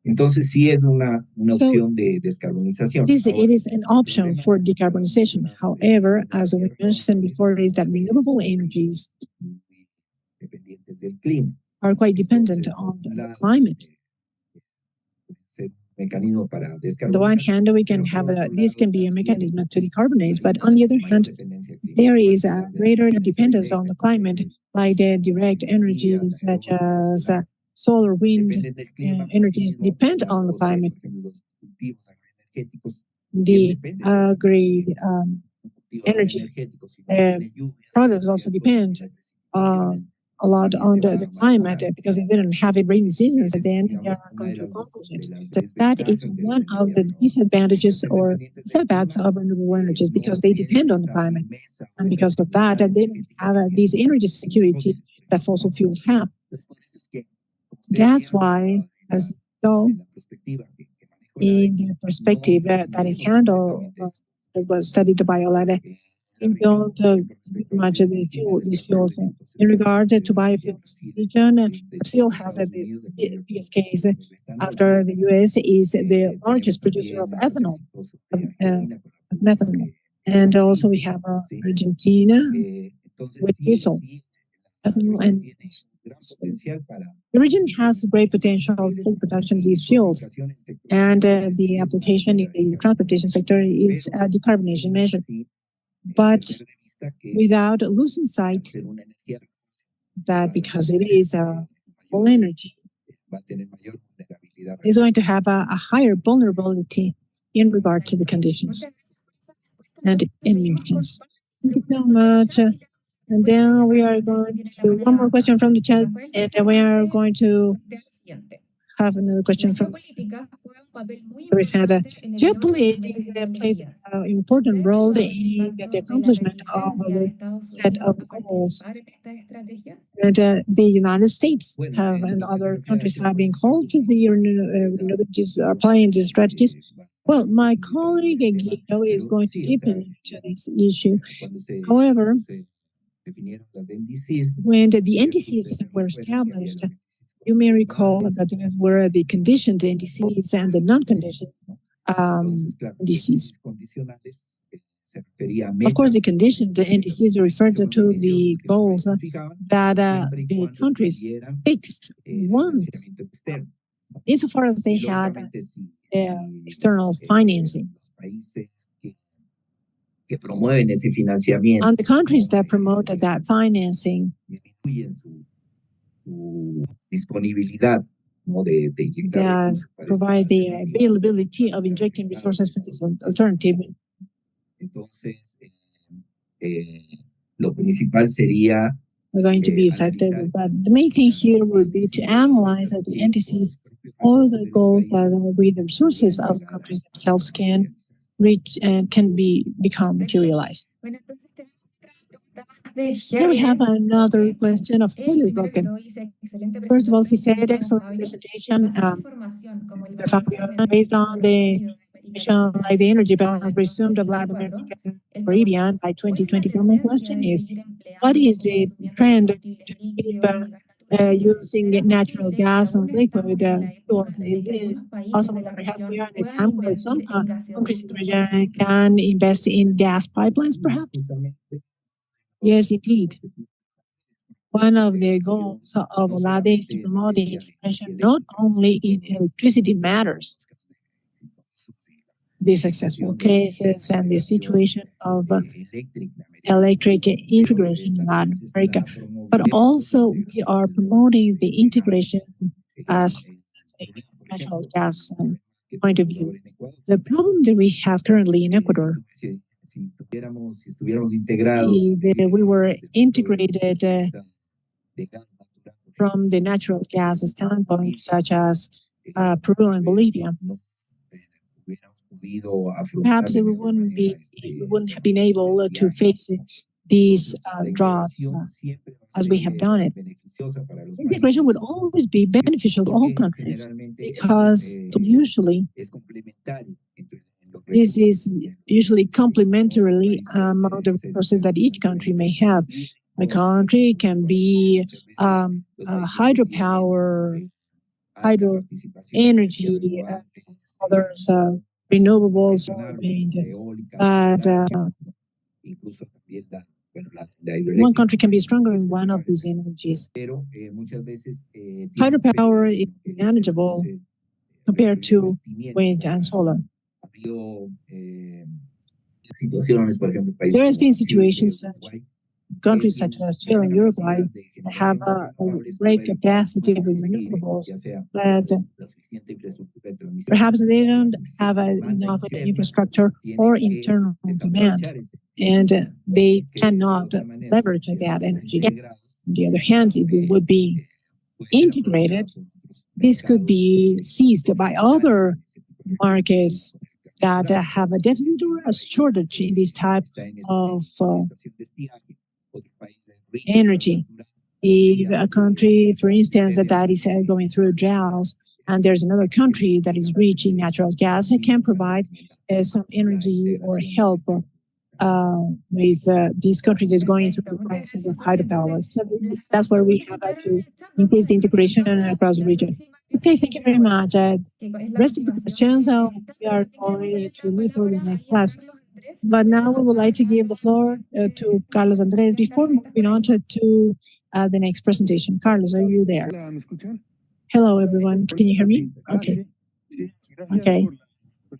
Speaker 2: Entonces sí es una opción de descarbonización.
Speaker 1: It is an option for decarbonization. However, as we mentioned before, is that renewable energies are quite dependent on the climate. On the one hand, we can have this can be a mechanism to decarbonize, but on the other hand, there is a greater dependence on the climate, like the direct energies such as solar, wind energies depend on the climate. The agri energy products also depend a lot on the climate, because if they don't have it rainy seasons, then they are going to accomplish it. So that is one of the disadvantages or setbacks of renewable energies, because they depend on the climate. And because of that, they don't have this energy security that fossil fuels have. That's why, as though in the perspective that is handled, that was studied by Olada, we don't much of these fuels. In regard to biofuels region, Brazil has the biggest case after the US is the largest producer of ethanol, methanol. And also we have Argentina with diesel, ethanol, and the region has great potential for production of these fuels, and the application in the transportation sector is a decarbonization measure. But without losing sight that because it is all energy, is going to have a higher vulnerability in regard to the conditions and emissions. Thank you so much. And then we are going to one more question from the chat, and then we are going to have another question from we've had geopolitics plays an important role in the accomplishment of our set of goals. And the United States have and other countries have been called to the applying these strategies. Well, my colleague Guido is going to deepen into this issue. However, when the NDCs were established, you may recall that there were the conditioned NDCs and the non-conditioned NDCs. Of course, the conditioned NDCs referred to the goals that the countries fixed once, insofar as they had external financing. And the countries that promoted that financing that provide the availability of injecting resources for this alternative. Are going to be effective, but the main thing here would be to analyze at the NDCs all the goals that with the resources of the countries themselves can reach and can become materialized. Here we have another question of Julio Broken. First of all, he said, excellent presentation. Based on the information like the energy balance resumed of Latin America and Caribbean by 2024, my question is, what is the trend to keep using natural gas and liquid fuels? Is it possible that perhaps we are in a time where some countries in the region can invest in gas pipelines, perhaps? Yes, indeed. One of the goals of Aladdin is to promote the integration not only in electricity matters, the successful cases and the situation of electric integration in Latin America, but also we are promoting the integration as a natural gas point of view. The problem that we have currently in Ecuador, if we were integrated from the natural gas standpoint, such as Peru and Bolivia, perhaps we wouldn't have been able to face these droughts as we have done it. Integration would always be beneficial to all countries because usually this is usually complementarily among the resources that each country may have. The country can be hydropower, hydro energy, others renewables, but one country can be stronger in one of these energies. Hydropower is manageable compared to wind and solar. There has been situations such countries such as Chile and Uruguay have a great capacity of renewables, but perhaps they don't have enough infrastructure or internal demand, and they cannot leverage that energy. On the other hand, if it would be integrated, this could be seized by other markets that have a deficit or a shortage in this type of energy. If a country, for instance, that is going through droughts, and there's another country that is rich in natural gas, it can provide some energy or help with this country that is going through the crisis of hydropower. So that's where we have to increase the integration across the region. Okay, thank you very much. Rest of the questions we are going to leave for the next class. But now we would like to give the floor to Carlos Andres before moving on to the next presentation. Carlos, are you there? Hello, everyone. Can you hear me? Okay. Okay.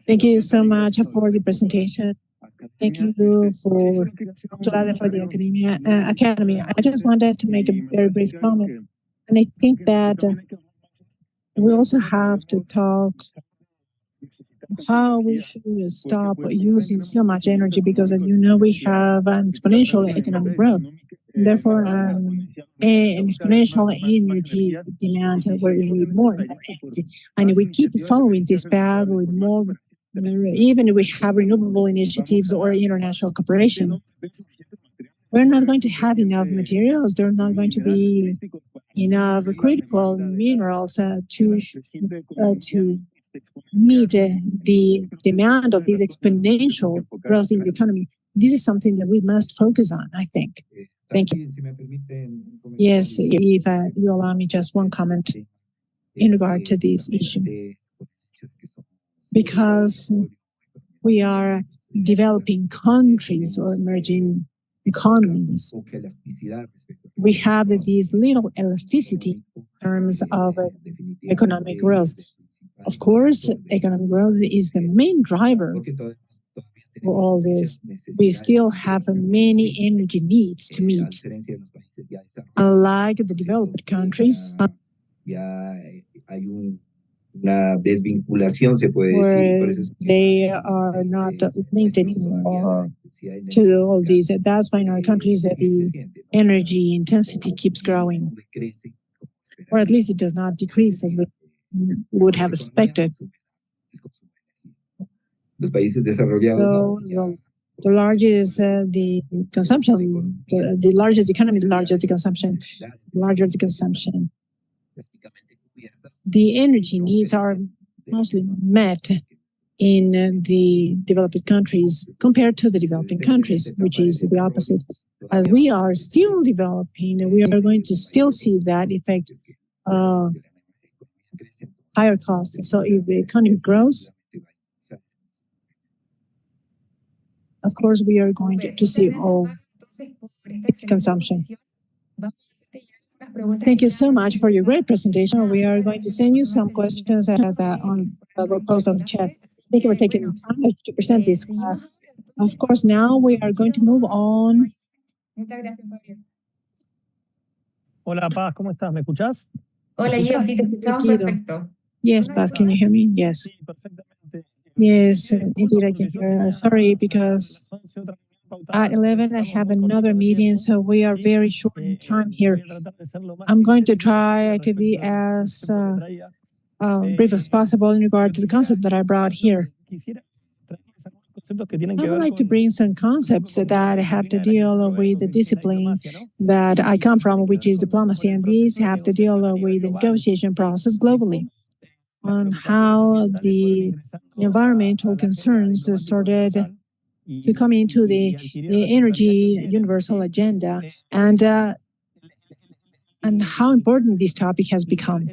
Speaker 1: Thank you so much for the presentation. Thank you for the Academy. I just wanted to make a very brief comment. And I think that we also have to talk how we should stop using so much energy, because as you know, we have an exponential economic growth. Therefore, an exponential energy demand where we need more and more energy. And we keep following this path with more, even if we have renewable initiatives or international cooperation. We're not going to have enough materials. There are not going to be enough critical minerals to meet the demand of this exponential growth in the economy. This is something that we must focus on, I think. Thank you. Yes, if you allow me just one comment in regard to this issue. Because we are developing countries or emerging economies, we have this little elasticity in terms of economic growth. Of course, economic growth is the main driver for all this. We still have many energy needs to meet. Unlike the developed countries, where they are not linked anymore to all these. That's why in our countries that the energy intensity keeps growing, or at least it does not decrease as we would have expected. So the largest the consumption, the largest economy, the largest the consumption, larger the consumption. The energy needs are mostly met in the developed countries compared to the developing countries, which is the opposite. As we are still developing, we are going to still see that effect of higher costs. So if the economy grows, of course, we are going to see all its consumption. Thank you so much for your great presentation. We are going to send you some questions that were posted on the chat. Thank you for taking the time to present this class. Of course, now we are going to move on.
Speaker 3: Hola, Paz, ¿cómo estás? ¿Me escuchás?
Speaker 4: Hola, Guido, sí, te escuchamos perfecto.
Speaker 1: Yes, Paz, can you hear me? Yes. Yes, indeed, I can hear. Sorry, because at 11 I have another meeting, so we are very short in time here. I'm going to try to be as brief as possible in regard to the concept that I brought here. I would like to bring some concepts that have to deal with the discipline that I come from, which is diplomacy, and these have to deal with the negotiation process globally, on how the environmental concerns started to come into the energy universal agenda, and how important this topic has become.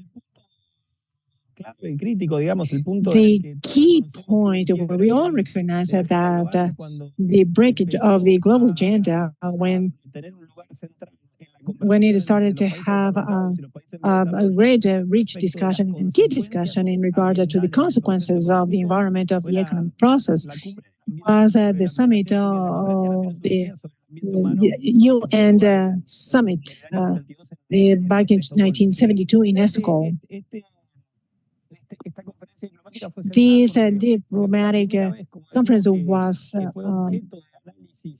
Speaker 1: The key point where we all recognize that the breakage of the global agenda, when it started to have a great rich discussion and key discussion in regard to the consequences of the environment of the economic process, was the summit of the UN summit back in 1972 in Stockholm. This diplomatic conference was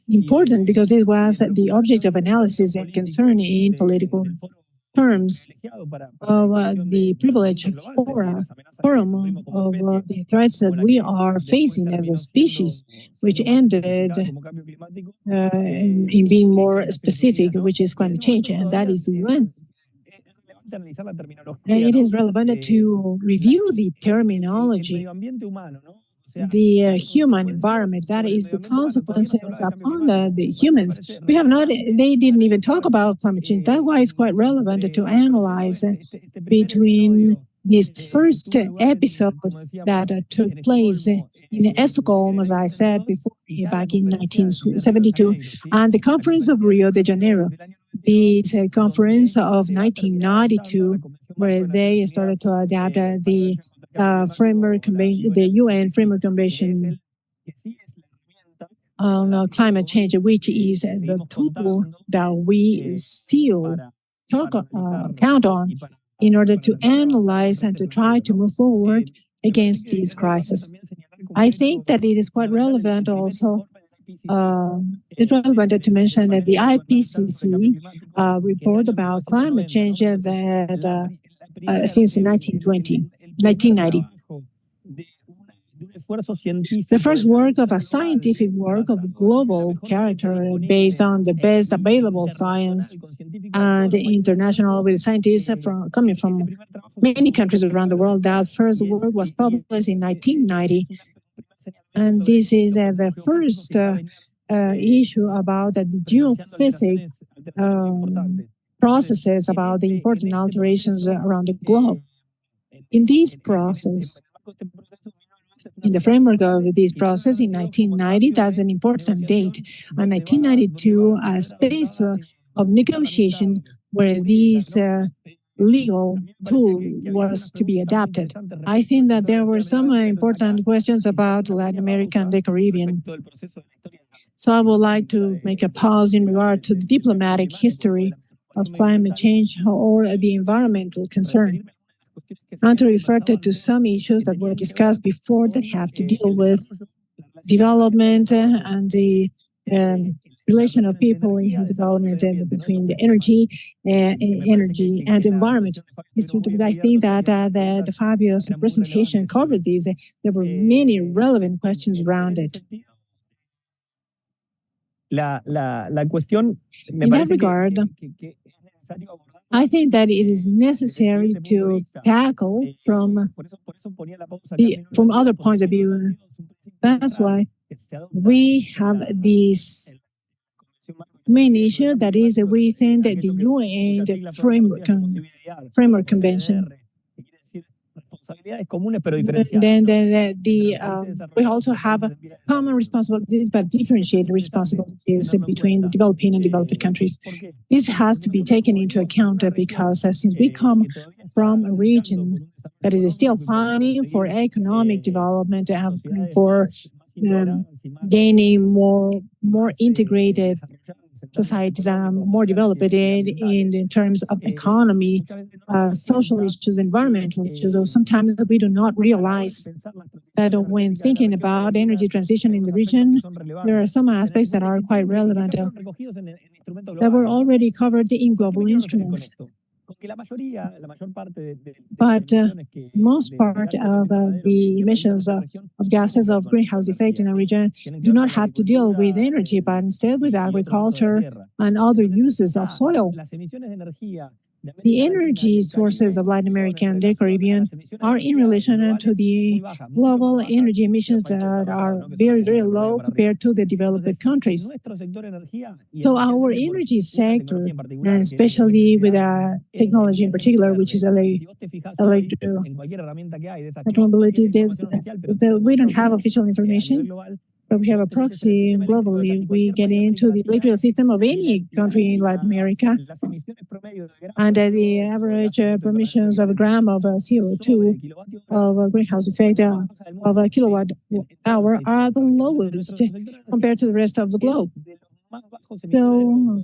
Speaker 1: important because it was the object of analysis and concern in political terms of the privileged forum of the threats that we are facing as a species, which ended in being more specific, which is climate change, and that is the UN. It is relevant to review the terminology, the human environment, that is the consequences upon the humans. They didn't even talk about climate change. That's why it's quite relevant to analyze between this first episode that took place in Stockholm, as I said before, back in 1972, and the Conference of Rio de Janeiro. This conference of 1992, where they started to adapt the framework convention, the UN framework convention on climate change, which is the tool that we still count on in order to analyze and to try to move forward against this crisis. I think that it is quite relevant also it's relevant to mention that the IPCC report about climate change that since 1990. The first work of a scientific work of global character based on the best available science and international with scientists coming from many countries around the world. That first work was published in 1990. And this is the first issue about the geophysics processes about the important alterations around the globe. In this process, in the framework of this process in 1990, that's an important date. And 1992, a space of negotiation where this legal tool was to be adapted. I think that there were some important questions about Latin America and the Caribbean. So I would like to make a pause in regard to the diplomatic history of climate change or the environmental concern, and to refer to some issues that were discussed before that have to deal with development and the relation of people in development between the energy and environment. I think that the Fabio's presentation covered these. There were many relevant questions around it. In that regard, I think that it is necessary to tackle from other points of view. That's why we have this main issue that is within the UN framework convention. Then we also have common responsibilities, but differentiated responsibilities between the developing and developed countries. This has to be taken into account because since we come from a region that is still fighting for economic development and for gaining more integrated societies, more developed in terms of economy, social issues, environmental issues. So sometimes we do not realize that when thinking about energy transition in the region, there are some aspects that are quite relevant that were already covered in global instruments. But most part of the emissions of gases of greenhouse effect in the region do not have to deal with energy, but instead with agriculture and other uses of soil. The energy sources of Latin America and the Caribbean are in relation to the global energy emissions that are very, very low compared to the developed countries. So our energy sector, especially with technology in particular, which is electromobility, we don't have official information, but we have a proxy globally. We get into the electrical system of any country in Latin America, and the average emissions of a gram of CO2 of greenhouse effect of a kilowatt hour are the lowest compared to the rest of the globe. So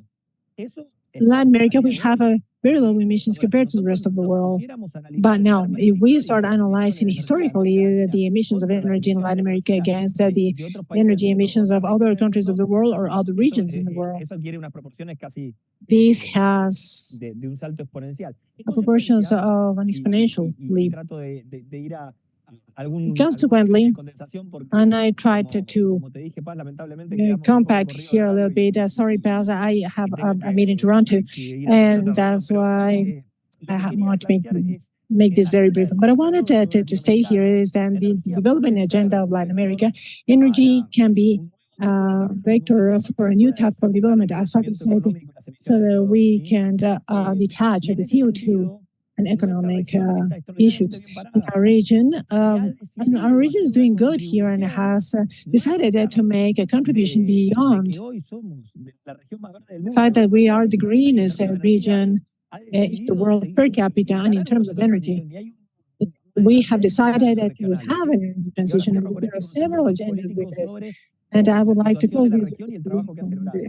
Speaker 1: Latin America, we have a very low emissions compared to the rest of the world. But now, if we start analyzing historically the emissions of energy in Latin America against the energy emissions of other countries of the world or other regions in the world, this has proportions of an exponential leap. Consequently, and I tried to compact here a little bit. Sorry, Paz, I have a meeting to run to, and that's why I want to make this very brief. But I wanted to stay here is that the development agenda of Latin America, energy can be a vector for a new type of development, as Fabio said, so that we can detach the CO2 and economic issues. In our region, is doing good here and has decided to make a contribution beyond the fact that we are the greenest region in the world per capita and in terms of energy. We have decided to have an energy transition, and there are several agendas with this. And I would like to close this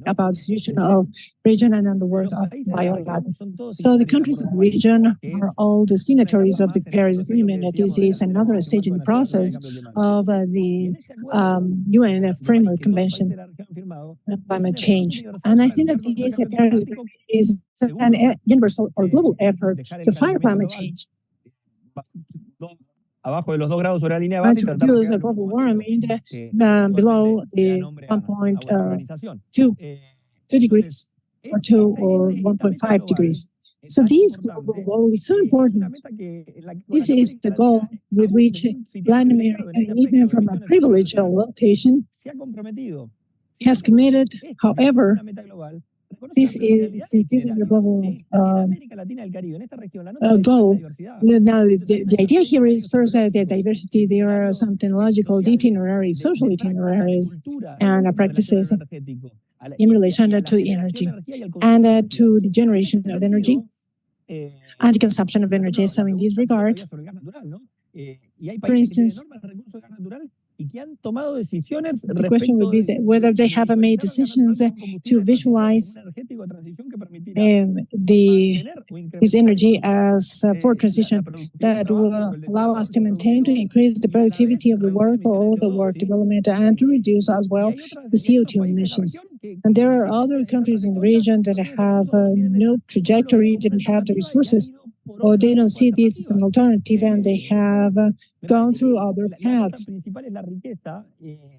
Speaker 1: about the situation of region and then the work of BioLab. So the countries of the region are all the signatories of the Paris Agreement. This is another stage in the process of the UN Framework Convention on Climate Change. And I think that this Paris Agreement is an universal or global effort to fight climate change.
Speaker 3: Abajo de los 2 grados sobre la línea
Speaker 1: base, to reduce the global warming below the 1.2 degrees or 2 or 1.5 degrees. So this global goal is so important. This is the goal with which Vladimir, even from a privileged location, has committed. However, this is a global goal. Now, the idea here is first the diversity. There are some technological itineraries, social itineraries, and practices in relation to energy and to the generation of energy and the consumption of energy. So in this regard, for instance, the question would be whether they have made decisions to visualize this energy as for transition that will allow us to maintain, to increase the productivity of the work or the work development, and to reduce as well the CO2 emissions. And there are other countries in the region that have no trajectory, didn't have the resources, or they don't see this as an alternative, and they have gone through other paths.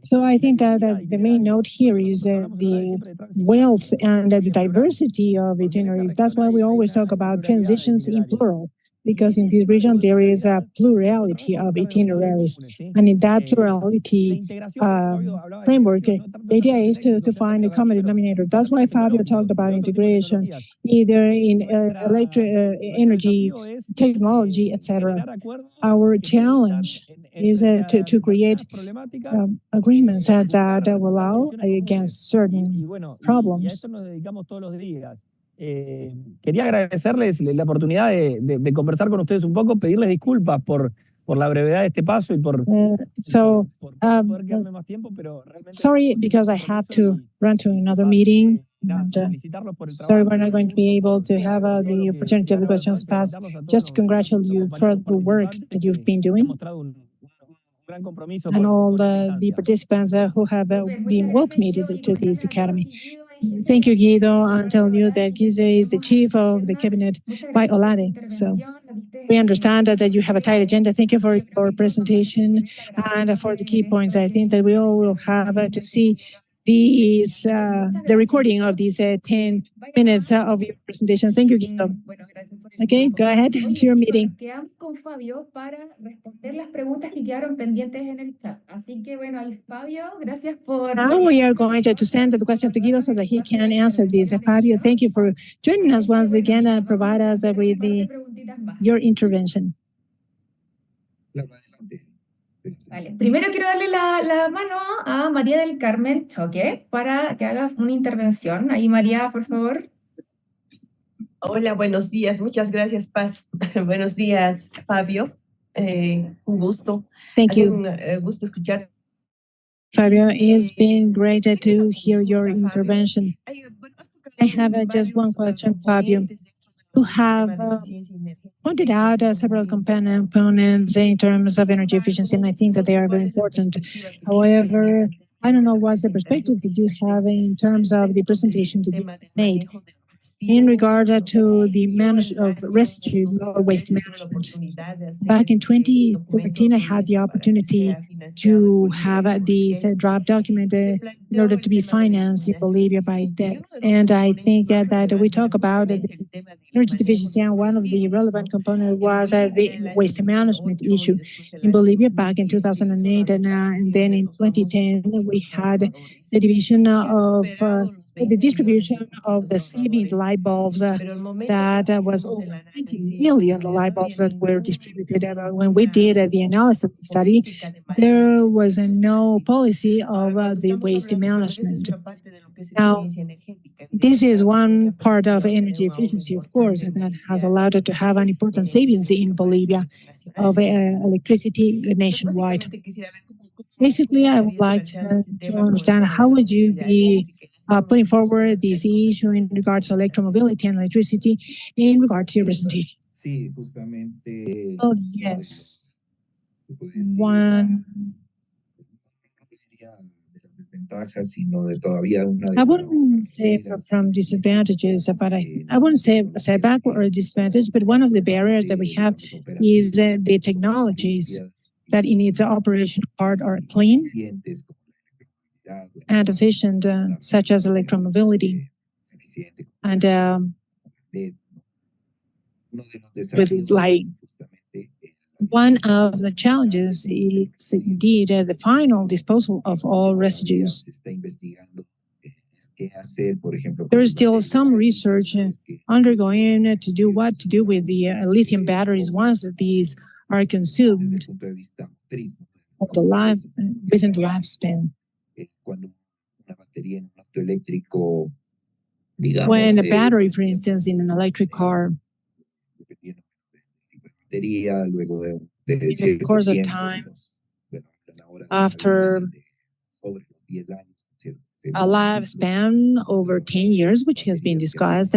Speaker 1: So I think that the main note here is the wealth and the diversity of itineraries. That's why we always talk about transitions in plural, because in this region there is a plurality of itineraries. And in that plurality framework, the idea is to find a common denominator. That's why Fabio talked about integration, either in electric energy, technology, etc. Our challenge is to create agreements that will allow against certain problems.
Speaker 3: Quería agradecerles la oportunidad de conversar con ustedes un poco, pedirles disculpas por la brevedad de este paso y por poder quedarme más tiempo, pero
Speaker 1: sorry, because I have to run to another meeting. And, sorry, we're not going to be able to have the opportunity of the questions passed. Just to congratulate you for the work that you've been doing, and all the participants who have been welcomed to this academy. Thank you, Guido. I'll tell you that Guido is the chief of the cabinet by Olade. So we understand that you have a tight agenda. Thank you for your presentation and for the key points. I think that we all will have to see these the recording of these 10 minutes of your presentation. Thank you, Guido. Okay, go ahead to your meeting. Now we are going to send the questions to Guido so that he can answer these. Fabio, thank you for joining us once again and provide us with your intervention.
Speaker 4: Vale. Primero quiero darle la mano a María del Carmen Choque para que hagas una intervención. Ahí, María, por favor.
Speaker 5: Hola, buenos días. Muchas gracias, Paz. Buenos días, Fabio. Un gusto.
Speaker 1: Thank you.
Speaker 5: Un gusto escuchar.
Speaker 1: Fabio, it's been great to hear your intervention. I have just one question, Fabio. You have pointed out several components in terms of energy efficiency, and I think that they are very important. However, I don't know what's the perspective that you have in terms of the presentation that you made in regard to the management of residue or waste management. Back in 2013, I had the opportunity to have this draft document in order to be financed in Bolivia by debt. And I think that we talk about the energy deficiency, and one of the relevant components was the waste management issue in Bolivia back in 2008. And then in 2010, we had the division of the distribution of the saving light bulbs that was over 20 million light bulbs that were distributed. When we did the analysis of the study, there was no policy of the waste management. Now, this is one part of energy efficiency, of course, that has allowed it to have an important savings in Bolivia of electricity nationwide. Basically, I would like to understand how would you be putting forward this issue in regard to electromobility and electricity in regard to your presentation. Oh, yes. One, I wouldn't say from disadvantages, but I wouldn't say a setback or a disadvantage, but one of the barriers that we have is the technologies that in its operational part are clean and efficient, such as electromobility. And with like one of the challenges is indeed the final disposal of all residues. There is still some research undergoing to do what to do with the lithium batteries once that these are consumed within the lifespan. When a battery, for instance, in an electric car, in the course of time, after a lifespan over 10 years, which has been discussed,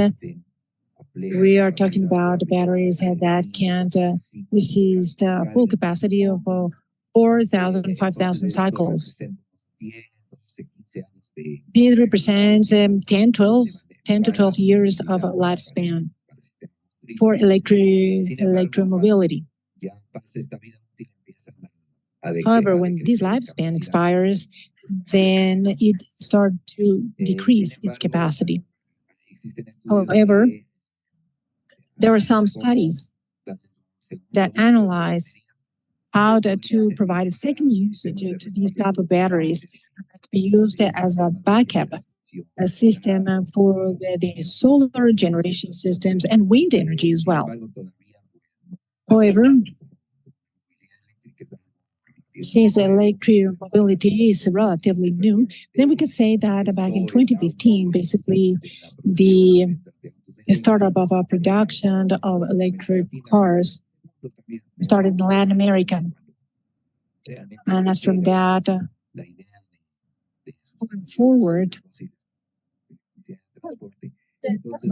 Speaker 1: we are talking about batteries that can resist full capacity of 4,000, 5,000 cycles. This represents 10 to 12 years of lifespan for electromobility. However, when this lifespan expires, then it starts to decrease its capacity. However, there are some studies that analyze how to provide a second usage to these type of batteries to be used as a backup system for the solar generation systems and wind energy as well. However, since electric mobility is relatively new, then we could say that back in 2015, basically the startup of a production of electric cars started in Latin America. And as from that, moving forward,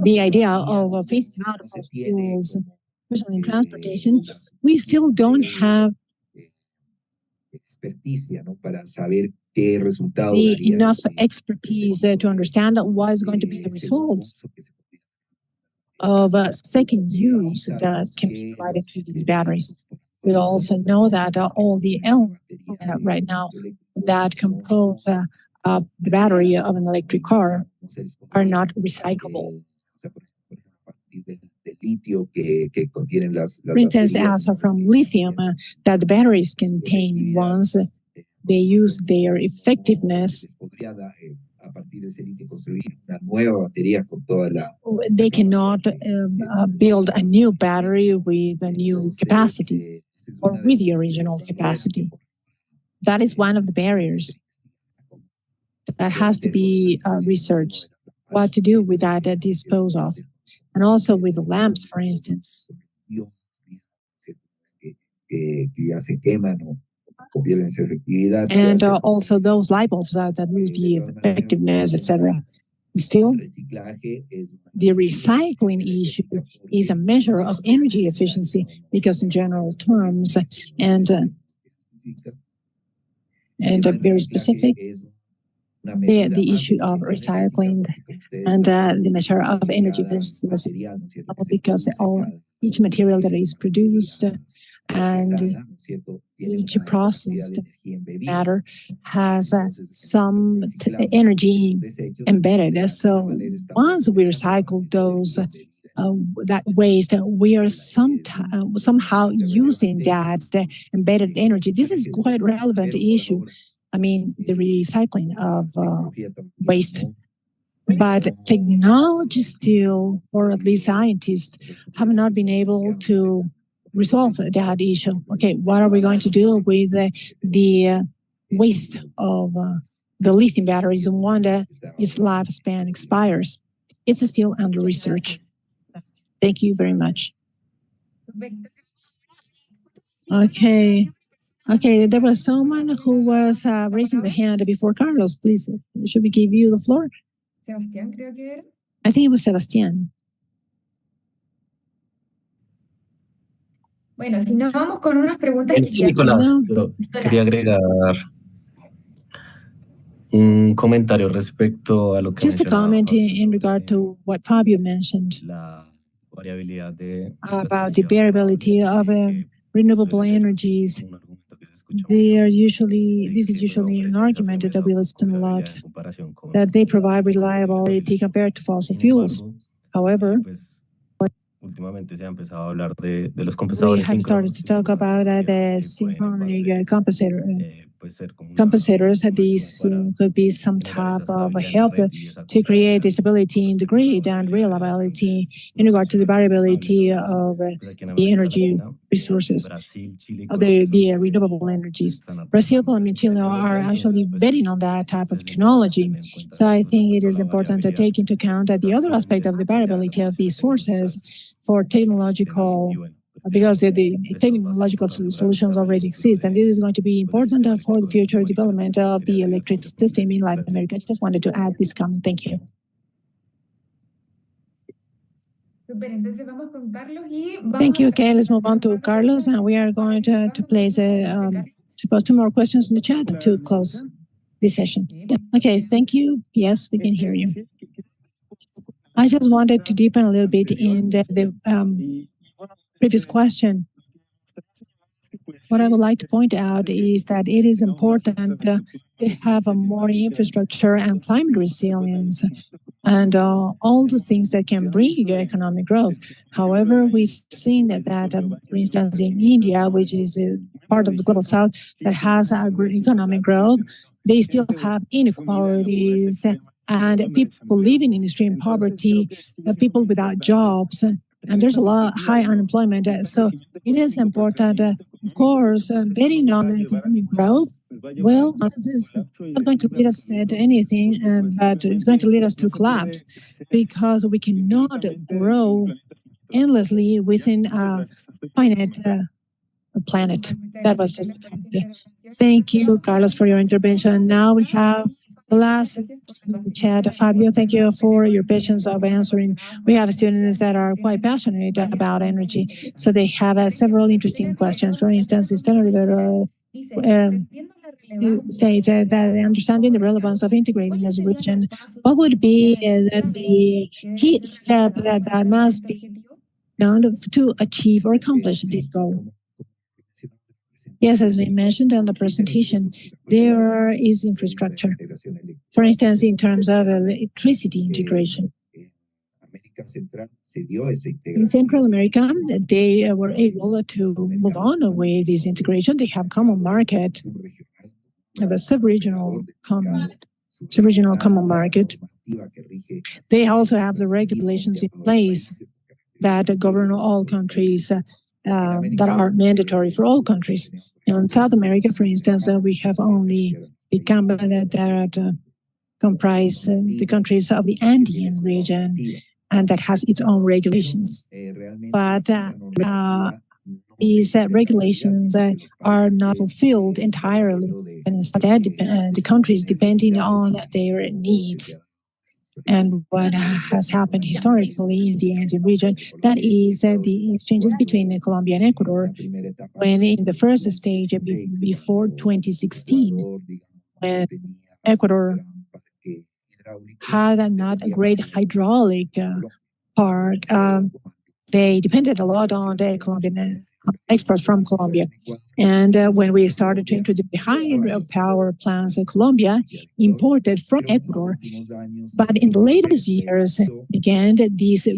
Speaker 1: the idea of phasing out of fossil fuels, especially in transportation, we still don't have enough expertise to understand what is going to be the results of a second use that can be provided to these batteries. We also know that all the elements right now that compose the battery of an electric car are not recyclable. For instance, as from lithium that the batteries contain, once they use their effectiveness, they cannot build a new battery with a new capacity or with the original capacity. That is one of the barriers that has to be researched, what to do with that dispose of. And also with the lamps, for instance. And also those light bulbs that lose the effectiveness, etc. Still, the recycling issue is a measure of energy efficiency because in general terms and very specific, the issue of recycling and the measure of energy efficiency because each material that is produced and each processed matter has some energy embedded. So once we recycle those that waste, we are somehow using that embedded energy. This is quite a relevant issue. I mean, the recycling of waste. But technology still, or at least scientists, have not been able to resolve that issue. Okay, what are we going to do with the waste of the lithium batteries and when its lifespan expires? It's still under research. Thank you very much. Okay. Okay, there was someone who was raising the hand before Carlos. Please, should we give you the floor?
Speaker 4: Sebastián, creo que era.
Speaker 1: I think it was Sebastián.
Speaker 4: Bueno, si no, vamos con unas preguntas
Speaker 6: Sí,
Speaker 4: quizás.
Speaker 6: Nicolás,
Speaker 1: No.
Speaker 6: yo quería agregar un comentario respecto a lo que
Speaker 1: Just a
Speaker 6: mencionaba
Speaker 1: comment
Speaker 6: Fabio
Speaker 1: in regard
Speaker 6: sobre
Speaker 1: to what Fabio mentioned
Speaker 6: la variabilidad de las
Speaker 1: about the
Speaker 6: energías
Speaker 1: variability of
Speaker 6: renovables, que
Speaker 1: renewable
Speaker 6: suele ser
Speaker 1: energies.
Speaker 6: un argumento que se escucha
Speaker 1: They are
Speaker 6: mucho,
Speaker 1: usually,
Speaker 6: de
Speaker 1: this is
Speaker 6: que pues,
Speaker 1: usually an
Speaker 6: ofrecen esa
Speaker 1: argument that we
Speaker 6: firmeza o
Speaker 1: listen a lot,
Speaker 6: confiabilidad en comparación con
Speaker 1: that they provide
Speaker 6: los combustibles
Speaker 1: reliability
Speaker 6: fósiles.
Speaker 1: compared to fossil
Speaker 6: Sin
Speaker 1: fuels.
Speaker 6: embargo,
Speaker 1: However,
Speaker 6: pues últimamente se ha empezado a hablar de los
Speaker 1: we
Speaker 6: compensadores
Speaker 1: have started to talk about the synchronic
Speaker 6: pues ser como una
Speaker 1: compensators.
Speaker 6: solución
Speaker 1: These
Speaker 6: para
Speaker 1: could be some
Speaker 6: generar
Speaker 1: type
Speaker 6: esa
Speaker 1: of
Speaker 6: estabilidad en la
Speaker 1: help
Speaker 6: red y esa
Speaker 1: to create
Speaker 6: confiabilidad
Speaker 1: stability in the
Speaker 6: con respecto
Speaker 1: grid
Speaker 6: a la
Speaker 1: and
Speaker 6: variabilidad de las
Speaker 1: reliability
Speaker 6: fuentes
Speaker 1: in regard to the
Speaker 6: convencionales y
Speaker 1: variability
Speaker 6: renovables.
Speaker 1: of
Speaker 6: Pues aquí en
Speaker 1: the
Speaker 6: América
Speaker 1: energy
Speaker 6: Latina,
Speaker 1: resources,
Speaker 6: Brasil, Chile y
Speaker 1: of
Speaker 6: Colombia son
Speaker 1: the
Speaker 6: los que
Speaker 1: renewable energies.
Speaker 6: están
Speaker 1: Brazil,
Speaker 6: apostando
Speaker 1: Colombia,
Speaker 6: en
Speaker 1: and Chile
Speaker 6: esta
Speaker 1: are
Speaker 6: tecnología,
Speaker 1: actually
Speaker 6: entonces pues
Speaker 1: betting on that type of
Speaker 6: es importante
Speaker 1: technology.
Speaker 6: tener en cuenta
Speaker 1: So I
Speaker 6: pues,
Speaker 1: think it
Speaker 6: respecto a
Speaker 1: is
Speaker 6: la
Speaker 1: important to
Speaker 6: variabilidad
Speaker 1: take into account that the
Speaker 6: estas
Speaker 1: other aspect of the
Speaker 6: fuentes planteadas
Speaker 1: variability of
Speaker 6: como
Speaker 1: these
Speaker 6: son
Speaker 1: sources
Speaker 6: tecnológicas
Speaker 1: for
Speaker 6: que existen
Speaker 1: technological,
Speaker 6: y bueno, pues
Speaker 1: because the
Speaker 6: esto es bastante
Speaker 1: technological
Speaker 6: importante para el
Speaker 1: solutions
Speaker 6: desarrollo
Speaker 1: already
Speaker 6: futuro
Speaker 1: exist, and this is going to be
Speaker 6: pues, del
Speaker 1: important
Speaker 6: sistema
Speaker 1: for the
Speaker 6: eléctrico
Speaker 1: future
Speaker 6: en América
Speaker 1: development
Speaker 6: Latina.
Speaker 1: of
Speaker 6: Quería
Speaker 1: the
Speaker 6: agregar
Speaker 1: electric
Speaker 6: ese punto
Speaker 1: system
Speaker 6: y
Speaker 1: in
Speaker 6: eso.
Speaker 1: Latin
Speaker 6: Gracias.
Speaker 1: America. I just wanted to add this comment. Thank you.
Speaker 4: Super, entonces vamos con Carlos y vamos
Speaker 1: Thank you.
Speaker 4: a
Speaker 1: Okay, let's move on to Carlos, and we are going to place to post 2 more questions in the chat to close this session. Okay, thank you. Yes, we can hear you. I just wanted to deepen a little bit in the previous question. What I would like to point out is that it is important to have a more infrastructure and climate resilience and all the things that can bring economic growth. However, we've seen that, for instance, in India, which is part of the global south that has economic growth, they still have inequalities and people living in extreme poverty, people without jobs, and there's a lot high unemployment. So it is important, of course, betting on economic growth. Well, this is not going to lead us to anything, but it's going to lead us to collapse because we cannot grow endlessly within a finite planet. That was just thank you, Carlos, for your intervention. Now we have the last in the chat. Fabio, thank you for your patience of answering. We have students that are quite passionate about energy, so they have several interesting questions. For instance, Stella Rivera states that understanding the relevance of integrating this region, what would be the key step that must be done to achieve or accomplish this goal? Yes, as we mentioned on the presentation, there is infrastructure. For instance, in terms of electricity integration. In Central America, they were able to move on with this integration. They have common market, have a sub-regional common market. They also have the regulations in place that govern all countries, that are mandatory for all countries. In South America, for instance, we have only the that comprise the countries of the Andean region, and that has its own regulations. But these regulations are not fulfilled entirely, and instead the countries, depending on their needs and what has happened historically in the Andean region, that is the exchanges between Colombia and Ecuador, when in the first stage before 2016, when Ecuador had not a great hydraulic park, they depended a lot on the Colombian exports from Colombia. And when we started to introduce the hydropower plants in Colombia, imported from Ecuador. But in the latest years, again, these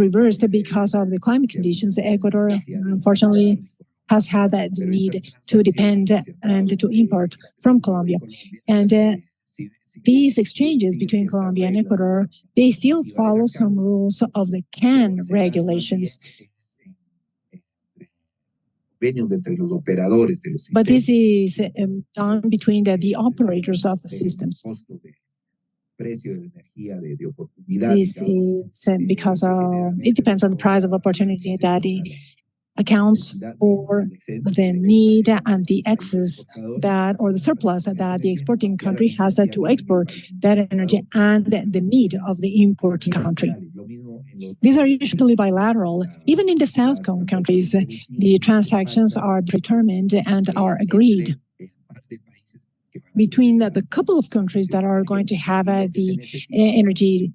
Speaker 1: reversed because of the climate conditions. Ecuador, unfortunately, has had the need to depend and to import from Colombia. And these exchanges between Colombia and Ecuador, they still follow some rules of the CAN regulations. But this is done between the operators of the system. This is because it depends on the price of opportunity that accounts for the need and the excess that, or the surplus that the exporting country has to export that energy and the need of the importing country. These are usually bilateral. Even in the South Cone countries, the transactions are determined and are agreed between the couple of countries that are going to have the energy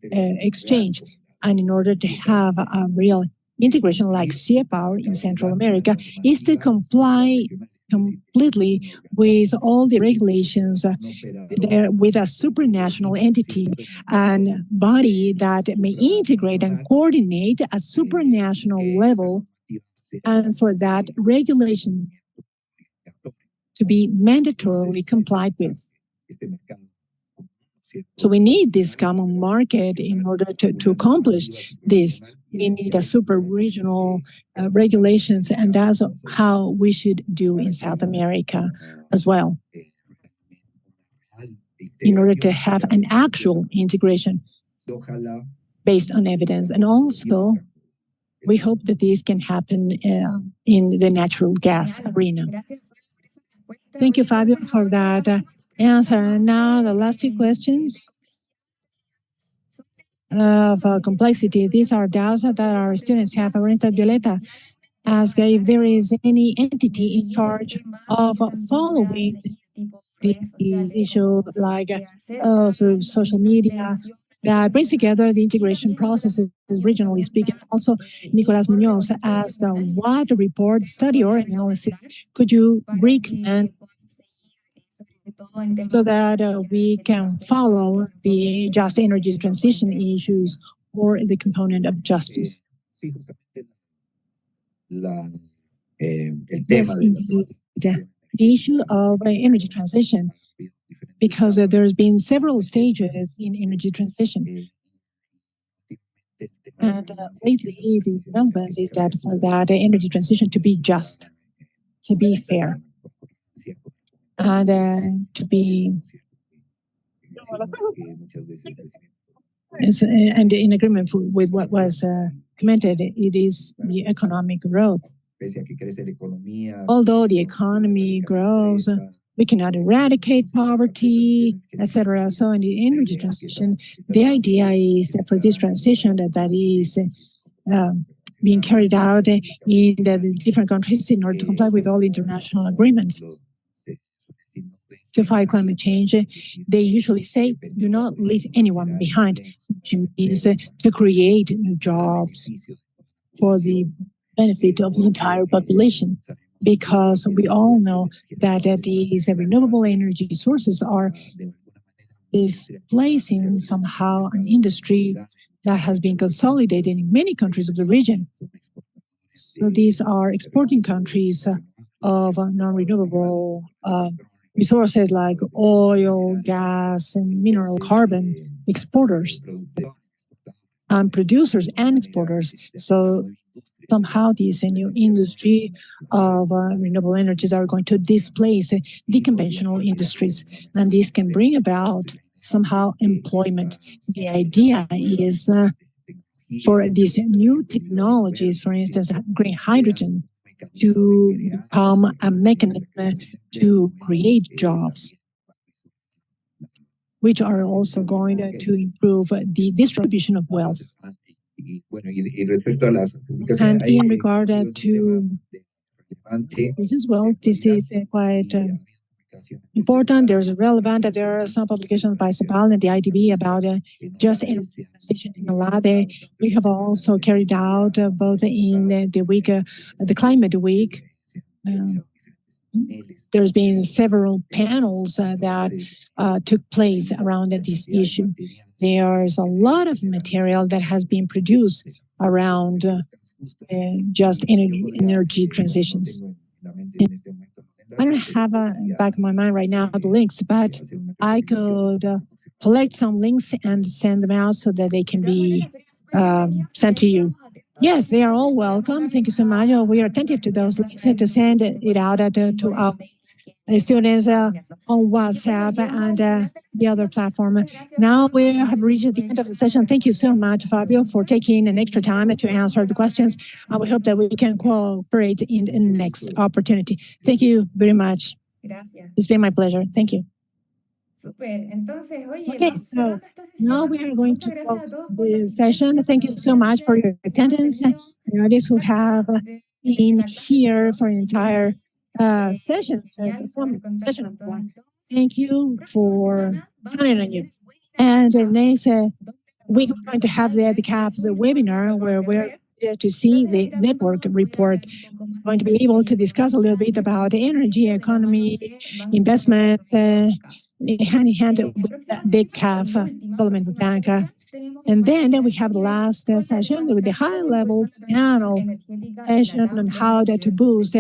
Speaker 1: exchange. And in order to have a real integration like Power in Central America is to comply completely with all the regulations with a supranational entity and body that may integrate and coordinate at supranational level, and for that regulation to be mandatorily complied with. So we need this common market in order to accomplish this. We need a super regional regulations, and that's how we should do in South America as well, in order to have an actual integration based on evidence. And also, we hope that this can happen in the natural gas arena. Thank you, Fabio, for that answer. And now the last two questions of complexity. These are doubts that our students have. Orienta Violeta asked if there is any entity in charge of following these issues like through social media that brings together the integration processes, regionally speaking. Also, Nicolas Munoz asked what report, study, or analysis could you recommend so that we can follow the just energy transition issues or the component of justice? Yes, indeed. The issue of energy transition, because there's been several stages in energy transition. And lately, the relevance is that for that energy transition to be just, to be fair, and to be and in agreement with what was commented, it is the economic growth. Although the economy grows, we cannot eradicate poverty, etc. So in the energy transition, the idea is that for this transition that is being carried out in the different countries in order to comply with all international agreements to fight climate change, they usually say, do not leave anyone behind, which means to create new jobs for the benefit of the entire population. Because we all know that these renewable energy sources are displacing somehow an industry that has been consolidated in many countries of the region. So these are exporting countries of non-renewable resources like oil, gas, and mineral carbon exporters, and producers and exporters. So somehow this new industry of renewable energies are going to displace the conventional industries, and this can bring about somehow employment. The idea is for these new technologies, for instance, green hydrogen, to become a mechanism to create jobs, which are also going to improve the distribution of wealth. And in regard to as well, this is quite important. There's relevant that there are some publications by CEPAL and the IDB about just energy transition in Olade. We have also carried out both in the week, the climate week. There's been several panels that took place around this issue. There's a lot of material that has been produced around just energy transitions. I don't have back in my mind right now the links, but I could collect some links and send them out so that they can be sent to you. Yes, they are all welcome. Thank you so much. We are attentive to those links to send it out to our students on WhatsApp and the other platform. Now we have reached the end of the session. Thank you so much, Fabio, for taking an extra time to answer the questions. And we hope that we can cooperate in the next opportunity. Thank you very much.
Speaker 4: Gracias.
Speaker 1: It's been my pleasure. Thank you.
Speaker 4: Super. Entonces, oye,
Speaker 1: Okay,
Speaker 4: vamos
Speaker 1: so
Speaker 4: cerrando esta
Speaker 1: now
Speaker 4: session.
Speaker 1: we are going
Speaker 4: Muchas
Speaker 1: to
Speaker 4: gracias a
Speaker 1: close
Speaker 4: todos por la
Speaker 1: the session.
Speaker 4: asistencia,
Speaker 1: Thank you so much for your attendance. Audience who have been here for an entire session of one. Thank you for counting on you. And next week, we're going to have the CAP's webinar where we're to see the network report. We're going to be able to discuss a little bit about energy, economy, investment, hand in hand with the CAF Development Bank. And then we have the last session with the high-level panel session on how to boost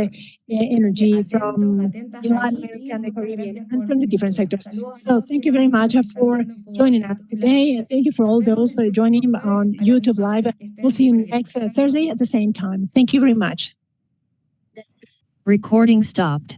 Speaker 1: energy from Latin America and the Caribbean and from the different sectors. So thank you very much for joining us today. And thank you for all those who are joining on YouTube Live. We'll see you next Thursday at the same time. Thank you very much.
Speaker 7: Recording stopped.